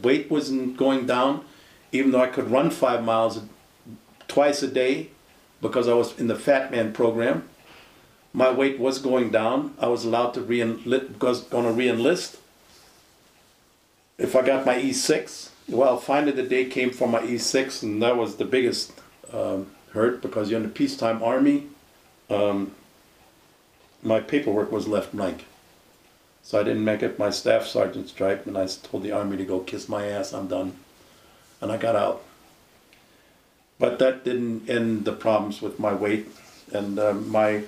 weight wasn't going down, even though I could run 5 miles twice a day because I was in the Fat Man program. My weight was going down. I was allowed to re-enlist. If I got my E6, well, finally the day came for my E6, and that was the biggest hurt because you're in the peacetime army. My paperwork was left blank. So I didn't make it my staff sergeant stripe, and I told the army to go kiss my ass, I'm done. And I got out. But that didn't end the problems with my weight, and my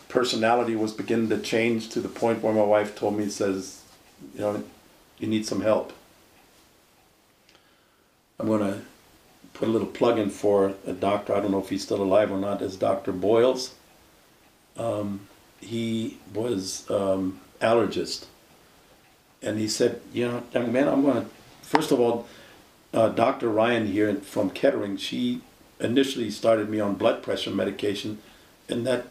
personality was beginning to change to the point where my wife told me, says, you know, you need some help. I'm going to put a little plug in for a doctor, I don't know if he's still alive or not, is Dr. Boyles. He was allergist, and he said, you know, young man, I'm going to, first of all, Dr. Ryan here from Kettering, she initially started me on blood pressure medication, and that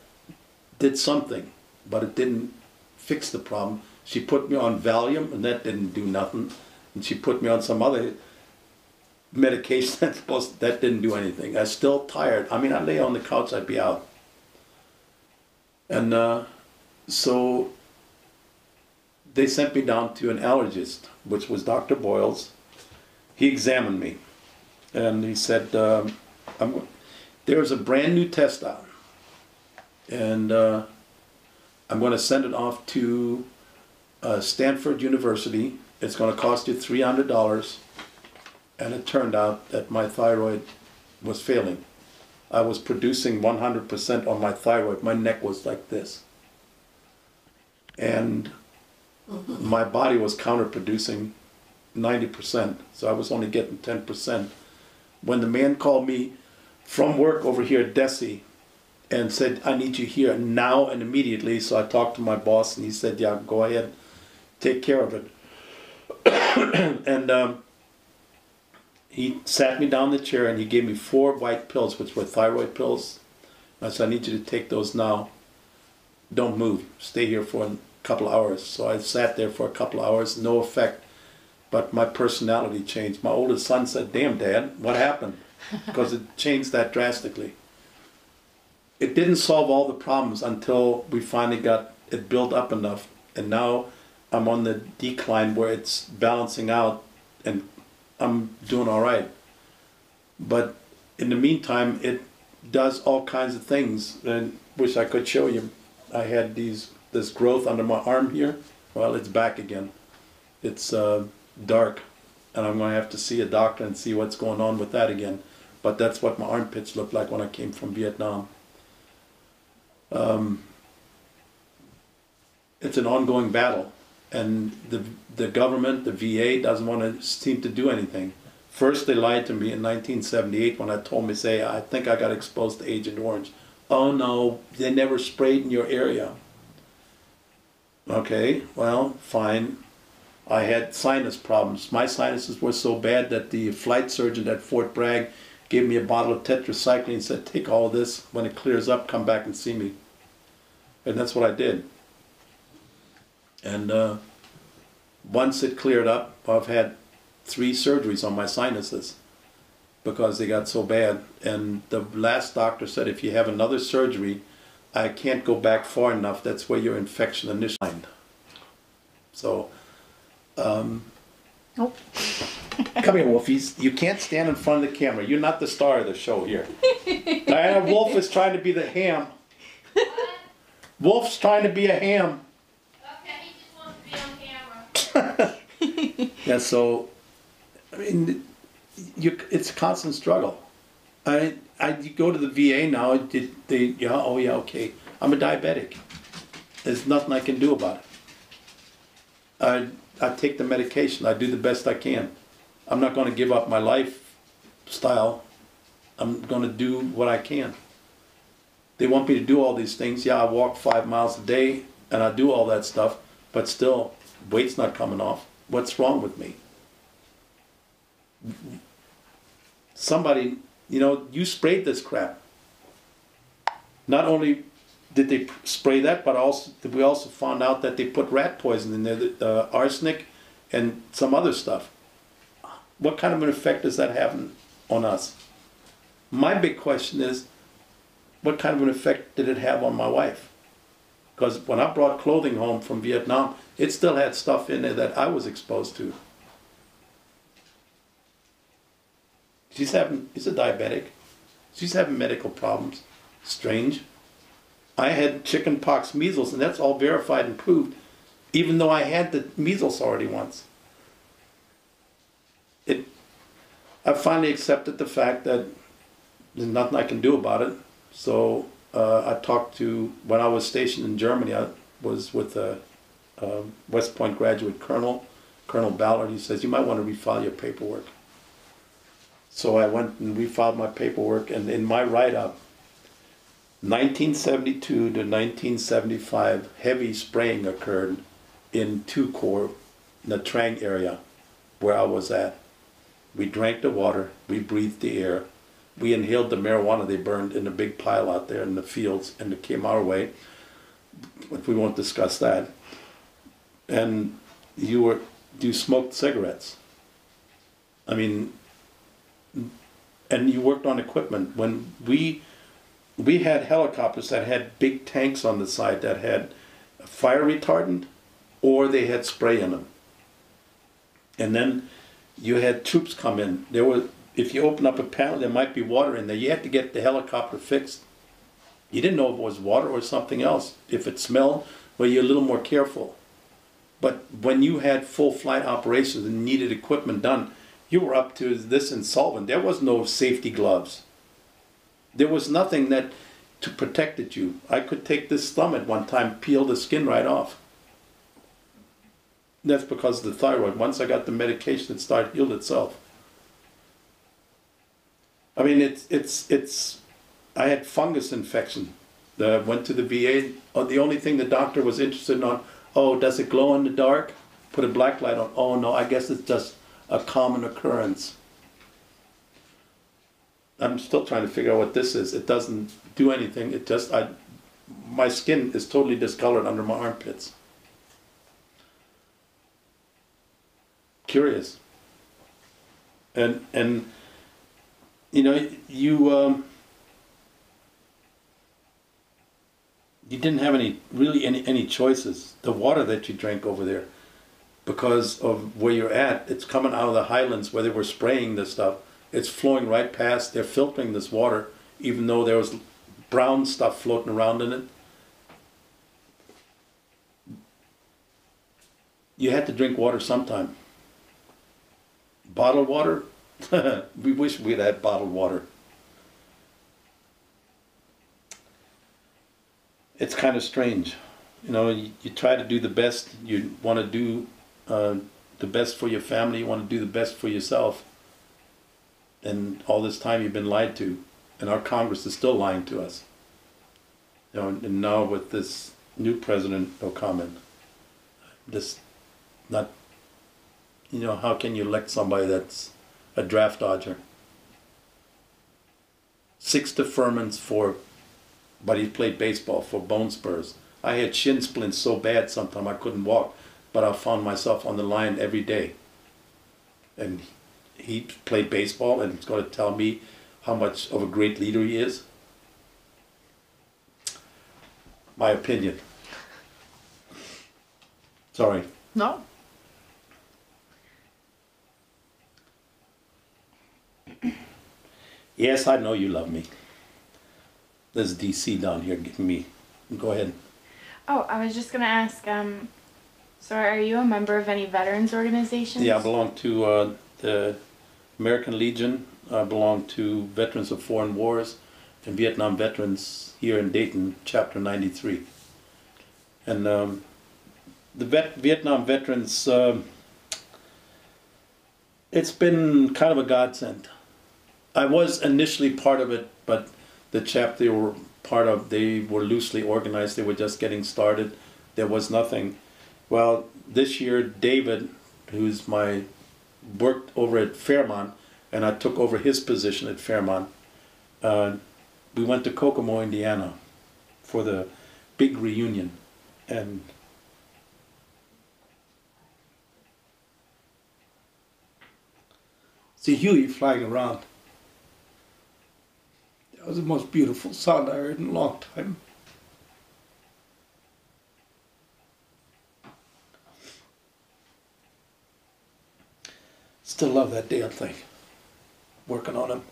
did something, but it didn't fix the problem. She put me on Valium, and that didn't do nothing, and she put me on some other medication that didn't do anything. I was still tired. I mean, I lay on the couch, I'd be out. And so they sent me down to an allergist, which was Dr. Boyles. He examined me, and he said, there's a brand new test out, and I'm going to send it off to Stanford University. It's going to cost you $300, and it turned out that my thyroid was failing. I was producing 100% on my thyroid. My neck was like this. And my body was counterproducing 90%, so I was only getting 10%. When the man called me from work over here at Desi and said, I need you here now and immediately, so I talked to my boss, and he said, yeah, go ahead, take care of it. And he sat me down in the chair, and he gave me 4 white pills, which were thyroid pills. I said, I need you to take those now. Don't move. Stay here for a couple hours. So I sat there for a couple hours, no effect. But my personality changed. My oldest son said, damn, Dad, what happened? Because it changed that drastically. It didn't solve all the problems until we finally got it built up enough. And now I'm on the decline where it's balancing out and I'm doing all right. But in the meantime, it does all kinds of things, and wish I could show you. I had this growth under my arm here. Well, it's back again. It's dark, and I'm going to have to see a doctor and see what's going on with that again. But that's what my armpits looked like when I came from Vietnam. It's an ongoing battle, and the government, the VA, doesn't want to seem to do anything. First, they lied to me in 1978 when I told me, say, I think I got exposed to Agent Orange. Oh no, they never sprayed in your area. Okay, well, fine. I had sinus problems. My sinuses were so bad that the flight surgeon at Fort Bragg gave me a bottle of tetracycline and said, take all this. When it clears up, come back and see me. And that's what I did. And once it cleared up, I've had 3 surgeries on my sinuses because they got so bad. And the last doctor said, if you have another surgery, I can't go back far enough. That's where your infection initially. So, Nope. come here, Wolfies. You can't stand in front of the camera. You're not the star of the show here. Diana Wolf is trying to be the ham. What? Wolf's trying to be a ham. Okay, he just wants to be on camera. Yeah, so, I mean, it's a constant struggle. I go to the VA now, oh yeah, okay, I'm a diabetic. There's nothing I can do about it. I take the medication, I do the best I can. I'm not going to give up my lifestyle. I'm going to do what I can. They want me to do all these things. Yeah, I walk 5 miles a day and I do all that stuff, but still, weight's not coming off. What's wrong with me? Somebody, you sprayed this crap. Not only did they spray that, but we also found out that they put rat poison in there, arsenic and some other stuff. What kind of an effect does that have on us? My big question is, what kind of an effect did it have on my wife? Because when I brought clothing home from Vietnam, it still had stuff in there that I was exposed to. She's a diabetic. She's having medical problems. Strange. I had chicken pox, measles, and that's all verified and proved, even though I had the measles already once. I finally accepted the fact that there's nothing I can do about it. So I talked to, when I was stationed in Germany, I was with a West Point graduate Colonel Ballard. He says, you might want to refile your paperwork. So I went and refiled my paperwork, and in my write-up, 1972 to 1975, heavy spraying occurred in Tu Corps, Nha Trang area, where I was at. We drank the water, we breathed the air, we inhaled the marijuana they burned in a big pile out there in the fields, and it came our way, but we won't discuss that. And you smoked cigarettes. I mean, and you worked on equipment. When we had helicopters that had big tanks on the side that had fire retardant, or they had spray in them. And then you had troops come in. If you open up a panel, there might be water in there. You had to get the helicopter fixed. You didn't know if it was water or something else. If it smelled, well, you're a little more careful. But when you had full flight operations and needed equipment done, you were up to this insolvent. There was no safety gloves. There was nothing to protect you. I could take this thumb at one time, peel the skin right off. That's because of the thyroid. Once I got the medication, it started healed itself. I mean, I had fungus infection. Went to the VA. The only thing the doctor was interested in, does it glow in the dark? Put a black light on. Oh no, I guess it's just a common occurrence. I'm still trying to figure out what this is. It doesn't do anything. My skin is totally discolored under my armpits. Curious. And you didn't have any choices. The water that you drank over there, because of where you're at. It's coming out of the highlands where they were spraying this stuff. It's flowing right past. They're filtering this water, even though there was brown stuff floating around in it. You had to drink water sometime. Bottled water? We wish we'd had bottled water. It's kind of strange. You know, you try to do the best. You want to do the best for your family. You want to do the best for yourself. And all this time you've been lied to. And our Congress is still lying to us. You know, and now with this new president, no comment. This, not, you know, how can you elect somebody that's a draft dodger? 6 deferments for, but he played baseball for bone spurs. I had shin splints so bad sometimes I couldn't walk, but I found myself on the line every day. And he played baseball and he's going to tell me how much of a great leader he is. My opinion. Sorry. No. Yes, I know you love me. There's DC down here getting me. Go ahead. Oh, I was just gonna ask, so are you a member of any veterans organizations? Yeah, I belong to the American Legion. I belong to Veterans of Foreign Wars and Vietnam Veterans here in Dayton, Chapter 93. And the Vietnam Veterans, it's been kind of a godsend. I was initially part of it, but the chapter they were part of, they were loosely organized. They were just getting started. There was nothing. Well, this year, David, who's worked over at Fairmont, and I took over his position at Fairmont. We went to Kokomo, Indiana for the big reunion. And see Huey flying around. That was the most beautiful sound I heard in a long time. Still love that damn thing. Working on him.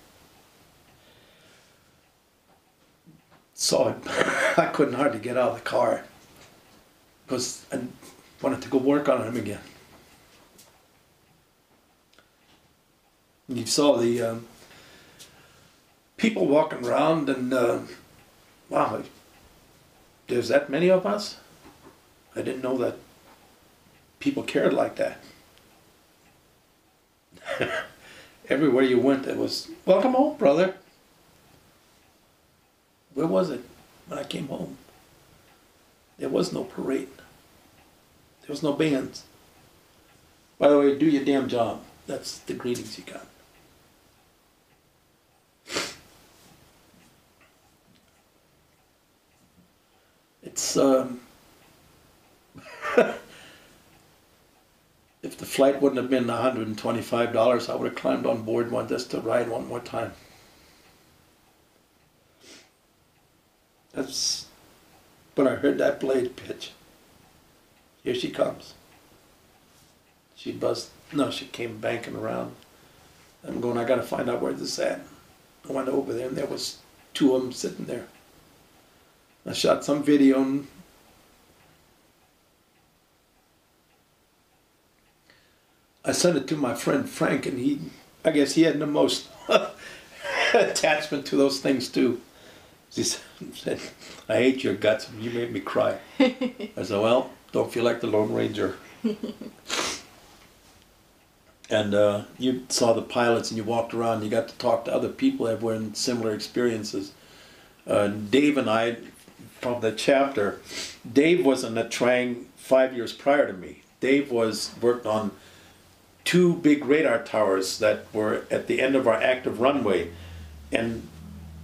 Saw it. I couldn't hardly get out of the car because I wanted to go work on him again. You saw the people walking around and wow, there's that many of us? I didn't know that people cared like that. Everywhere you went, it was, welcome home, brother. Where was it when I came home? There was no parade. There was no bands. By the way, do your damn job. That's the greetings you got. It's, if the flight wouldn't have been $125, I would have climbed on board one just to ride one more time. That's when I heard that blade pitch. Here she comes. She buzzed, no, she came banking around. I'm going, I gotta find out where this is at. I went over there and there was 2 of them sitting there. I shot some video and I sent it to my friend Frank, and I guess he had the most attachment to those things too. He said, I hate your guts, you made me cry. I said, well, don't feel like the Lone Ranger. And you saw the pilots and you walked around, you got to talk to other people that were in similar experiences. Dave and I, from the chapter, Dave was in the Trang 5 years prior to me. Dave worked on 2 big radar towers that were at the end of our active runway. And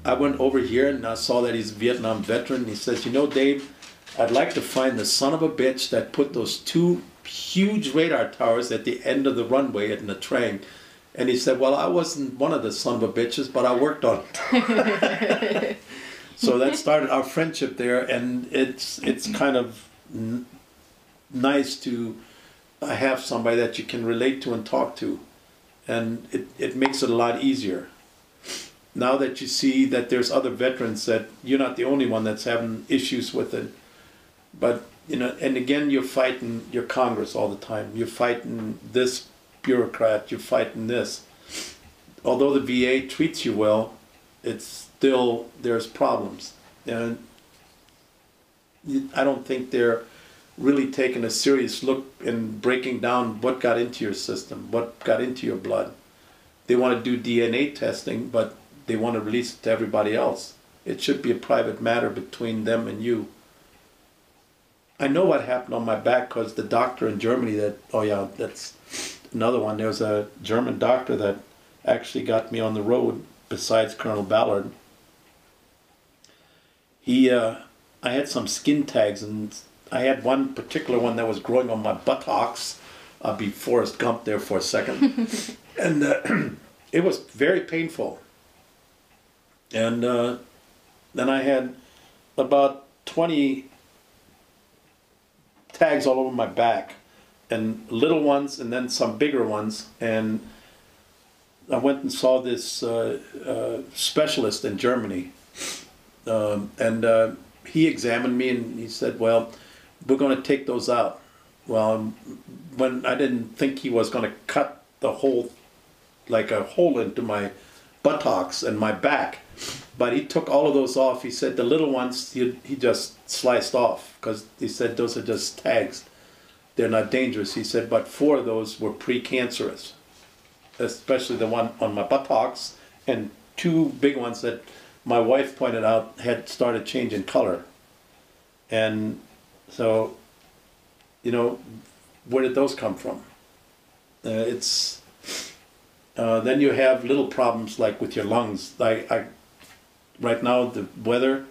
I went over here and I saw that he's a Vietnam veteran. He says, you know, Dave, I'd like to find the son of a bitch that put those 2 huge radar towers at the end of the runway at Nha Trang. And he said, well, I wasn't one of the son of a bitches, but I worked on it. So that started our friendship there, and it's kind of nice to I have somebody that you can relate to and talk to, and it makes it a lot easier. Now that you see that there's other veterans, that you're not the only one that's having issues with it, but you know, and again, you're fighting your Congress all the time. You're fighting this bureaucrat. You're fighting this. Although the VA treats you well, it's still, there's problems, and I don't think they're really taking a serious look in breaking down what got into your system, what got into your blood. They want to do DNA testing, but they want to release it to everybody else. It should be a private matter between them and you. I know what happened on my back because the doctor in Germany that, oh yeah, that's another one. There was a German doctor that actually got me on the road besides Colonel Ballard. I had some skin tags, and I had one particular one that was growing on my buttocks. I'll be Forrest Gump there for a second. And it was very painful. And then I had about 20 tags all over my back, and little ones and then some bigger ones. And I went and saw this specialist in Germany. He examined me and he said, well, we're going to take those out. Well, when I didn't think he was going to cut the whole, like a hole into my buttocks and my back, but he took all of those off. He said the little ones he just sliced off because he said those are just tags. They're not dangerous. He said, but 4 of those were precancerous, especially the one on my buttocks, and 2 big ones that my wife pointed out had started changing color. And so, you know, where did those come from? Then you have little problems like with your lungs. Right now, the weather,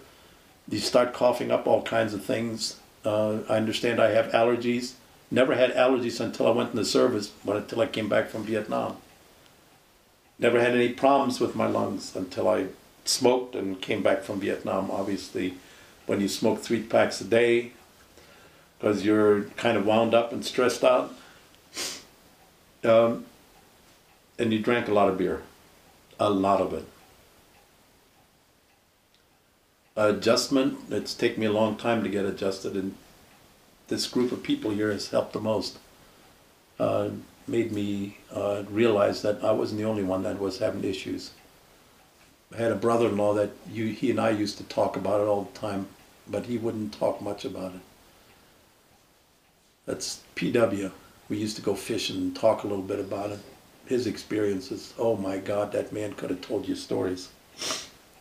you start coughing up all kinds of things. I understand I have allergies. Never had allergies until I went in the service, until I came back from Vietnam. Never had any problems with my lungs until I smoked and came back from Vietnam. Obviously, when you smoke 3 packs a day, because you're kind of wound up and stressed out, and you drank a lot of beer, a lot of it. Adjustment, it's taken me a long time to get adjusted, and this group of people here has helped the most. Made me realize that I wasn't the only one that was having issues. I had a brother-in-law that he and I used to talk about it all the time, but he wouldn't talk much about it. That's PW. We used to go fishing and talk a little bit about it. His experiences, oh my God, that man could have told you stories.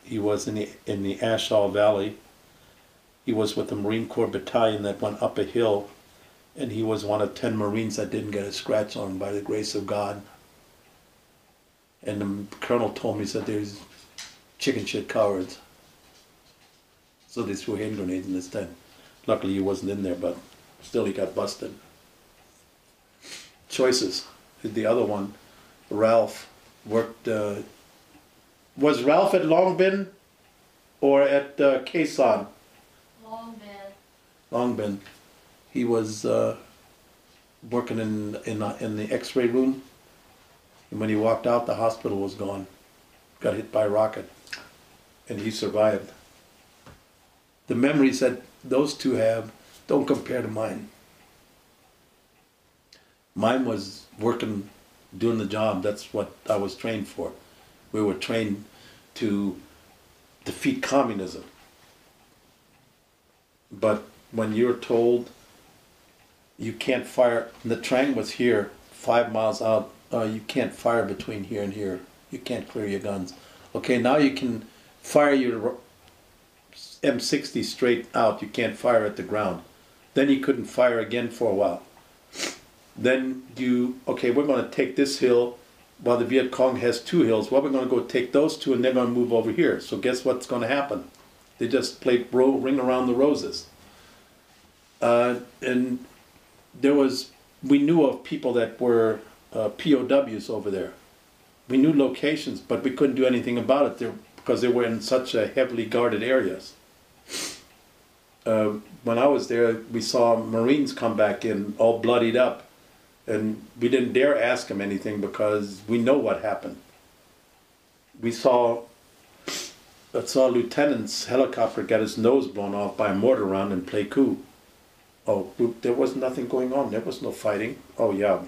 He was in the Ashaw Valley. He was with the Marine Corps battalion that went up a hill, and he was one of 10 Marines that didn't get a scratch on by the grace of God. And the colonel told me, he said, there's chicken shit cowards. So they threw hand grenades in his tent. Luckily he wasn't in there, but still he got busted. Choices. The other one, Ralph, worked, was Ralph at Long Bin or at Quezon? Long bed. Long Bin. He was working in the X-ray room, and when he walked out, the hospital was gone. Got hit by a rocket, and he survived. The memories that those 2 have don't compare to mine. Mine was working, doing the job. That's what I was trained for. We were trained to defeat communism. But when you're told you can't fire, and the Trang was here 5 miles out, you can't fire between here and here. You can't clear your guns. Okay, now you can fire your M60 straight out. You can't fire at the ground. Then you couldn't fire again for a while. Then okay, we're going to take this hill while the Viet Cong has 2 hills. Well, we're going to go take those 2 and they're going to move over here. So guess what's going to happen? They just played Ring Around the Roses. And we knew of people that were POWs over there. We knew locations, but we couldn't do anything about it there because they were in such a heavily guarded areas. When I was there, we saw Marines come back in all bloodied up, And we didn't dare ask him anything because we know what happened. We saw a lieutenant's helicopter get his nose blown off by a mortar round in Pleiku. Oh, there was nothing going on. There was no fighting. Oh yeah,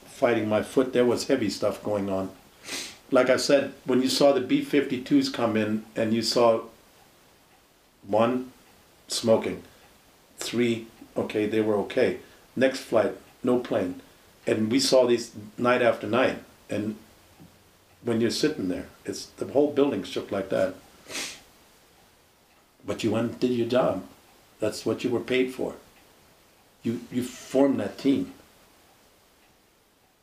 fighting my foot. There was heavy stuff going on. Like I said, when you saw the B-52s come in and you saw 1, smoking, 3, okay, they were okay. Next flight, no plane. And we saw these night after night. And when you're sitting there, the whole building shook like that. But you went and did your job. That's what you were paid for. You formed that team.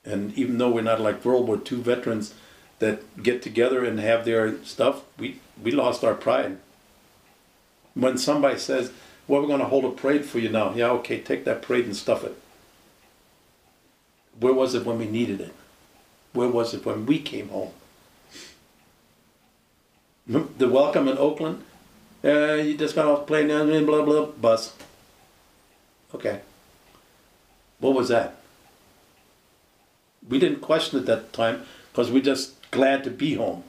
And even though we're not like World War II veterans that get together and have their stuff, we lost our pride. When somebody says, well, we're going to hold a parade for you now. Yeah, okay, take that parade and stuff it. Where was it when we needed it? Where was it when we came home? The welcome in Oakland, you just got off the plane, blah, blah, bus. Okay. What was that? We didn't question it at the time because we're just glad to be home.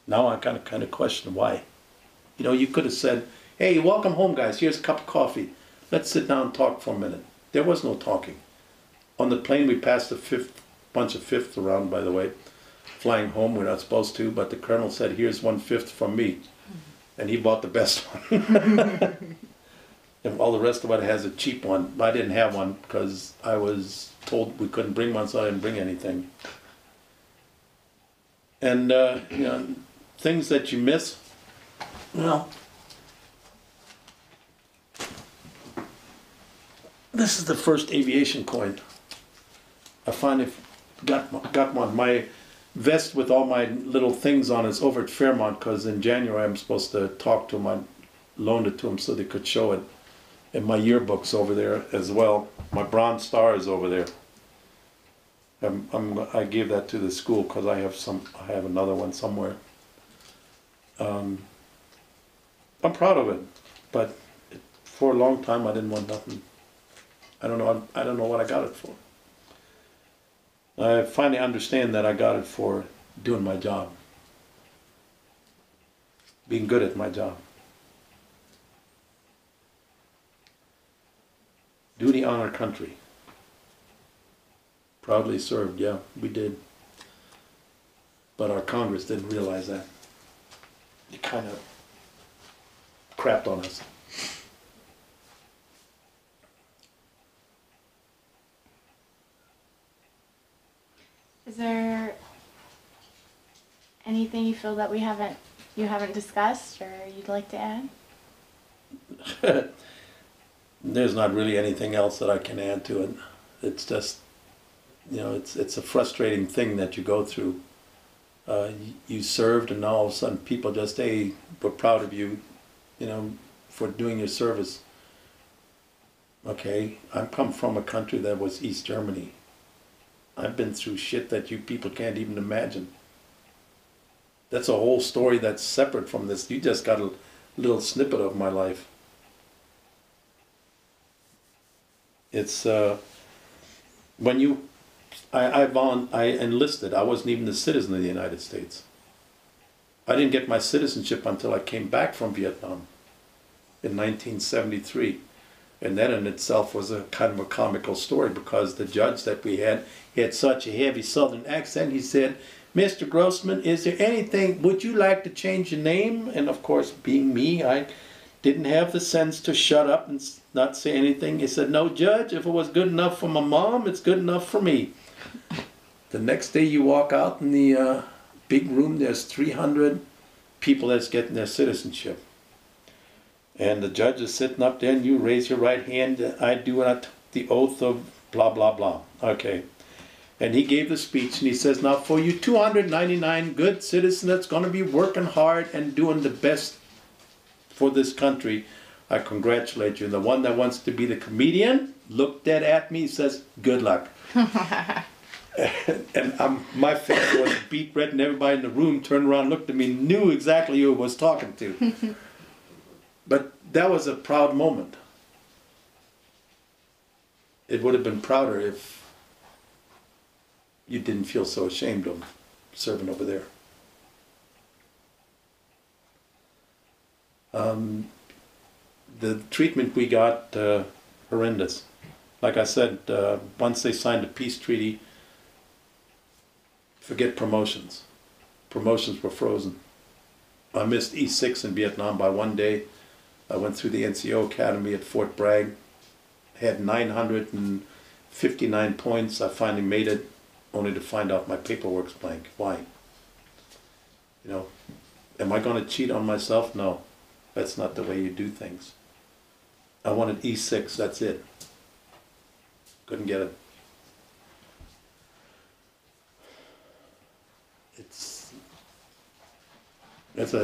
Now I kind of question why. You know, you could have said, hey, welcome home, guys. Here's a cup of coffee. Let's sit down and talk for a minute. There was no talking. On the plane, we passed a bunch of fifths around, by the way. Flying home, we're not supposed to, but the colonel said, here's 1/5 from me. And he bought the best one. And all the rest of it has a cheap one. I didn't have one because I was told we couldn't bring one, so I didn't bring anything. And, you know, things that you miss, well, this is the first aviation coin. I finally got one. My vest with all my little things on is over at Fairmont because in January I'm supposed to talk to them. I loaned it to them so they could show it. And my yearbook's over there as well. My Bronze Star is over there. I gave that to the school because I have another one somewhere. I'm proud of it, but for a long time I didn't want nothing. I don't know what I got it for. I finally understand that I got it for doing my job, being good at my job. Duty on our country. Proudly served, yeah, we did. But our Congress didn't realize that. It kind of crapped on us. Is there anything you feel that you haven't discussed or you'd like to add? There's not really anything else that I can add to it. It's just, you know, it's a frustrating thing that you go through. You served and now all of a sudden people just, hey, we're proud of you, you know, for doing your service. Okay, I come from a country that was East Germany. I've been through shit that you people can't even imagine. That's a whole story that's separate from this. You just got a little snippet of my life. It's when I enlisted. I wasn't even a citizen of the United States. I didn't get my citizenship until I came back from Vietnam in 1973. And that in itself was a kind of a comical story because the judge that we had, he had such a heavy southern accent. He said, Mr. Grossman, is there anything, would you like to change your name? And of course, being me, I didn't have the sense to shut up and not say anything. He said, no, Judge, if it was good enough for my mom, it's good enough for me. The next day you walk out in the big room, there's 300 people that's getting their citizenship. And the judge is sitting up there and you raise your right hand, I do not the oath of blah, blah, blah. Okay. And he gave the speech and he says, now for you 299 good citizens that's going to be working hard and doing the best for this country, I congratulate you. And the one that wants to be the comedian looked dead at me, says, good luck. And my face was beat red and everybody in the room turned around, looked at me, knew exactly who I was talking to. But that was a proud moment. it would have been prouder if you didn't feel so ashamed of serving over there. The treatment we got, horrendous. Like I said, once they signed the peace treaty, forget promotions. Promotions were frozen. I missed E6 in Vietnam by 1 day. I went through the NCO Academy at Fort Bragg, had 959 points. I finally made it, only to find out my paperwork's blank. Why? You know, am I going to cheat on myself? No, that's not the way you do things. I wanted E6, that's it. Couldn't get it. It's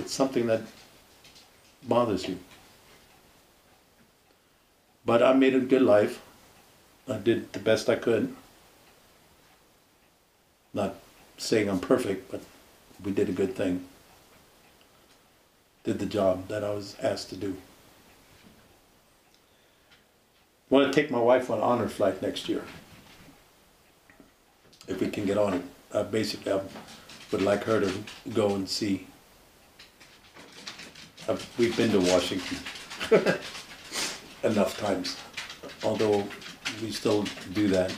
something that bothers you. But I made a good life. I did the best I could. Not saying I'm perfect, but we did a good thing. Did the job that I was asked to do. I want to take my wife on an honor flight next year. If we can get on it. Basically, I would like her to go and see. We've been to Washington enough times, although we still do that.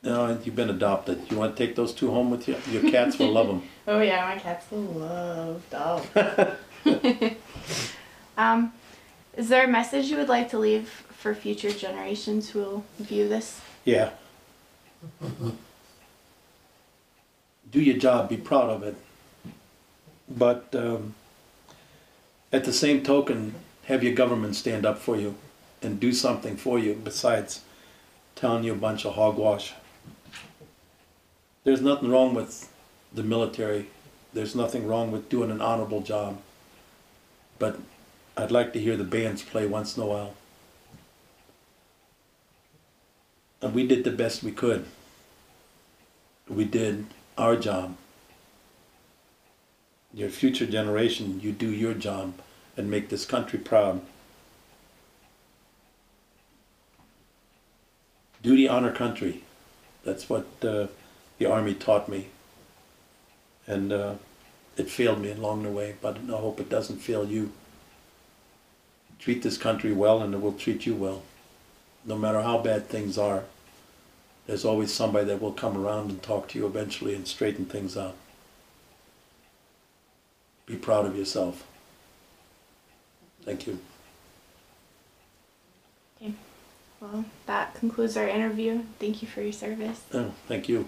No, you've been adopted. You want to take those two home with you? Your cats will love them. Oh yeah, my cats will love dogs. Is there a message you would like to leave for future generations who will view this? Yeah. Do your job, be proud of it. But at the same token, have your government stand up for you and do something for you besides telling you a bunch of hogwash. There's nothing wrong with the military. There's nothing wrong with doing an honorable job. But I'd like to hear the bands play once in a while. And we did the best we could. We did our job. Your future generation, you do your job and make this country proud. Duty, honor, country. That's what the Army taught me. And it failed me along the way, but I hope it doesn't fail you. Treat this country well and it will treat you well. No matter how bad things are, there's always somebody that will come around and talk to you eventually and straighten things out. Be proud of yourself. Thank you. Okay. Well, that concludes our interview. Thank you for your service. Oh, thank you.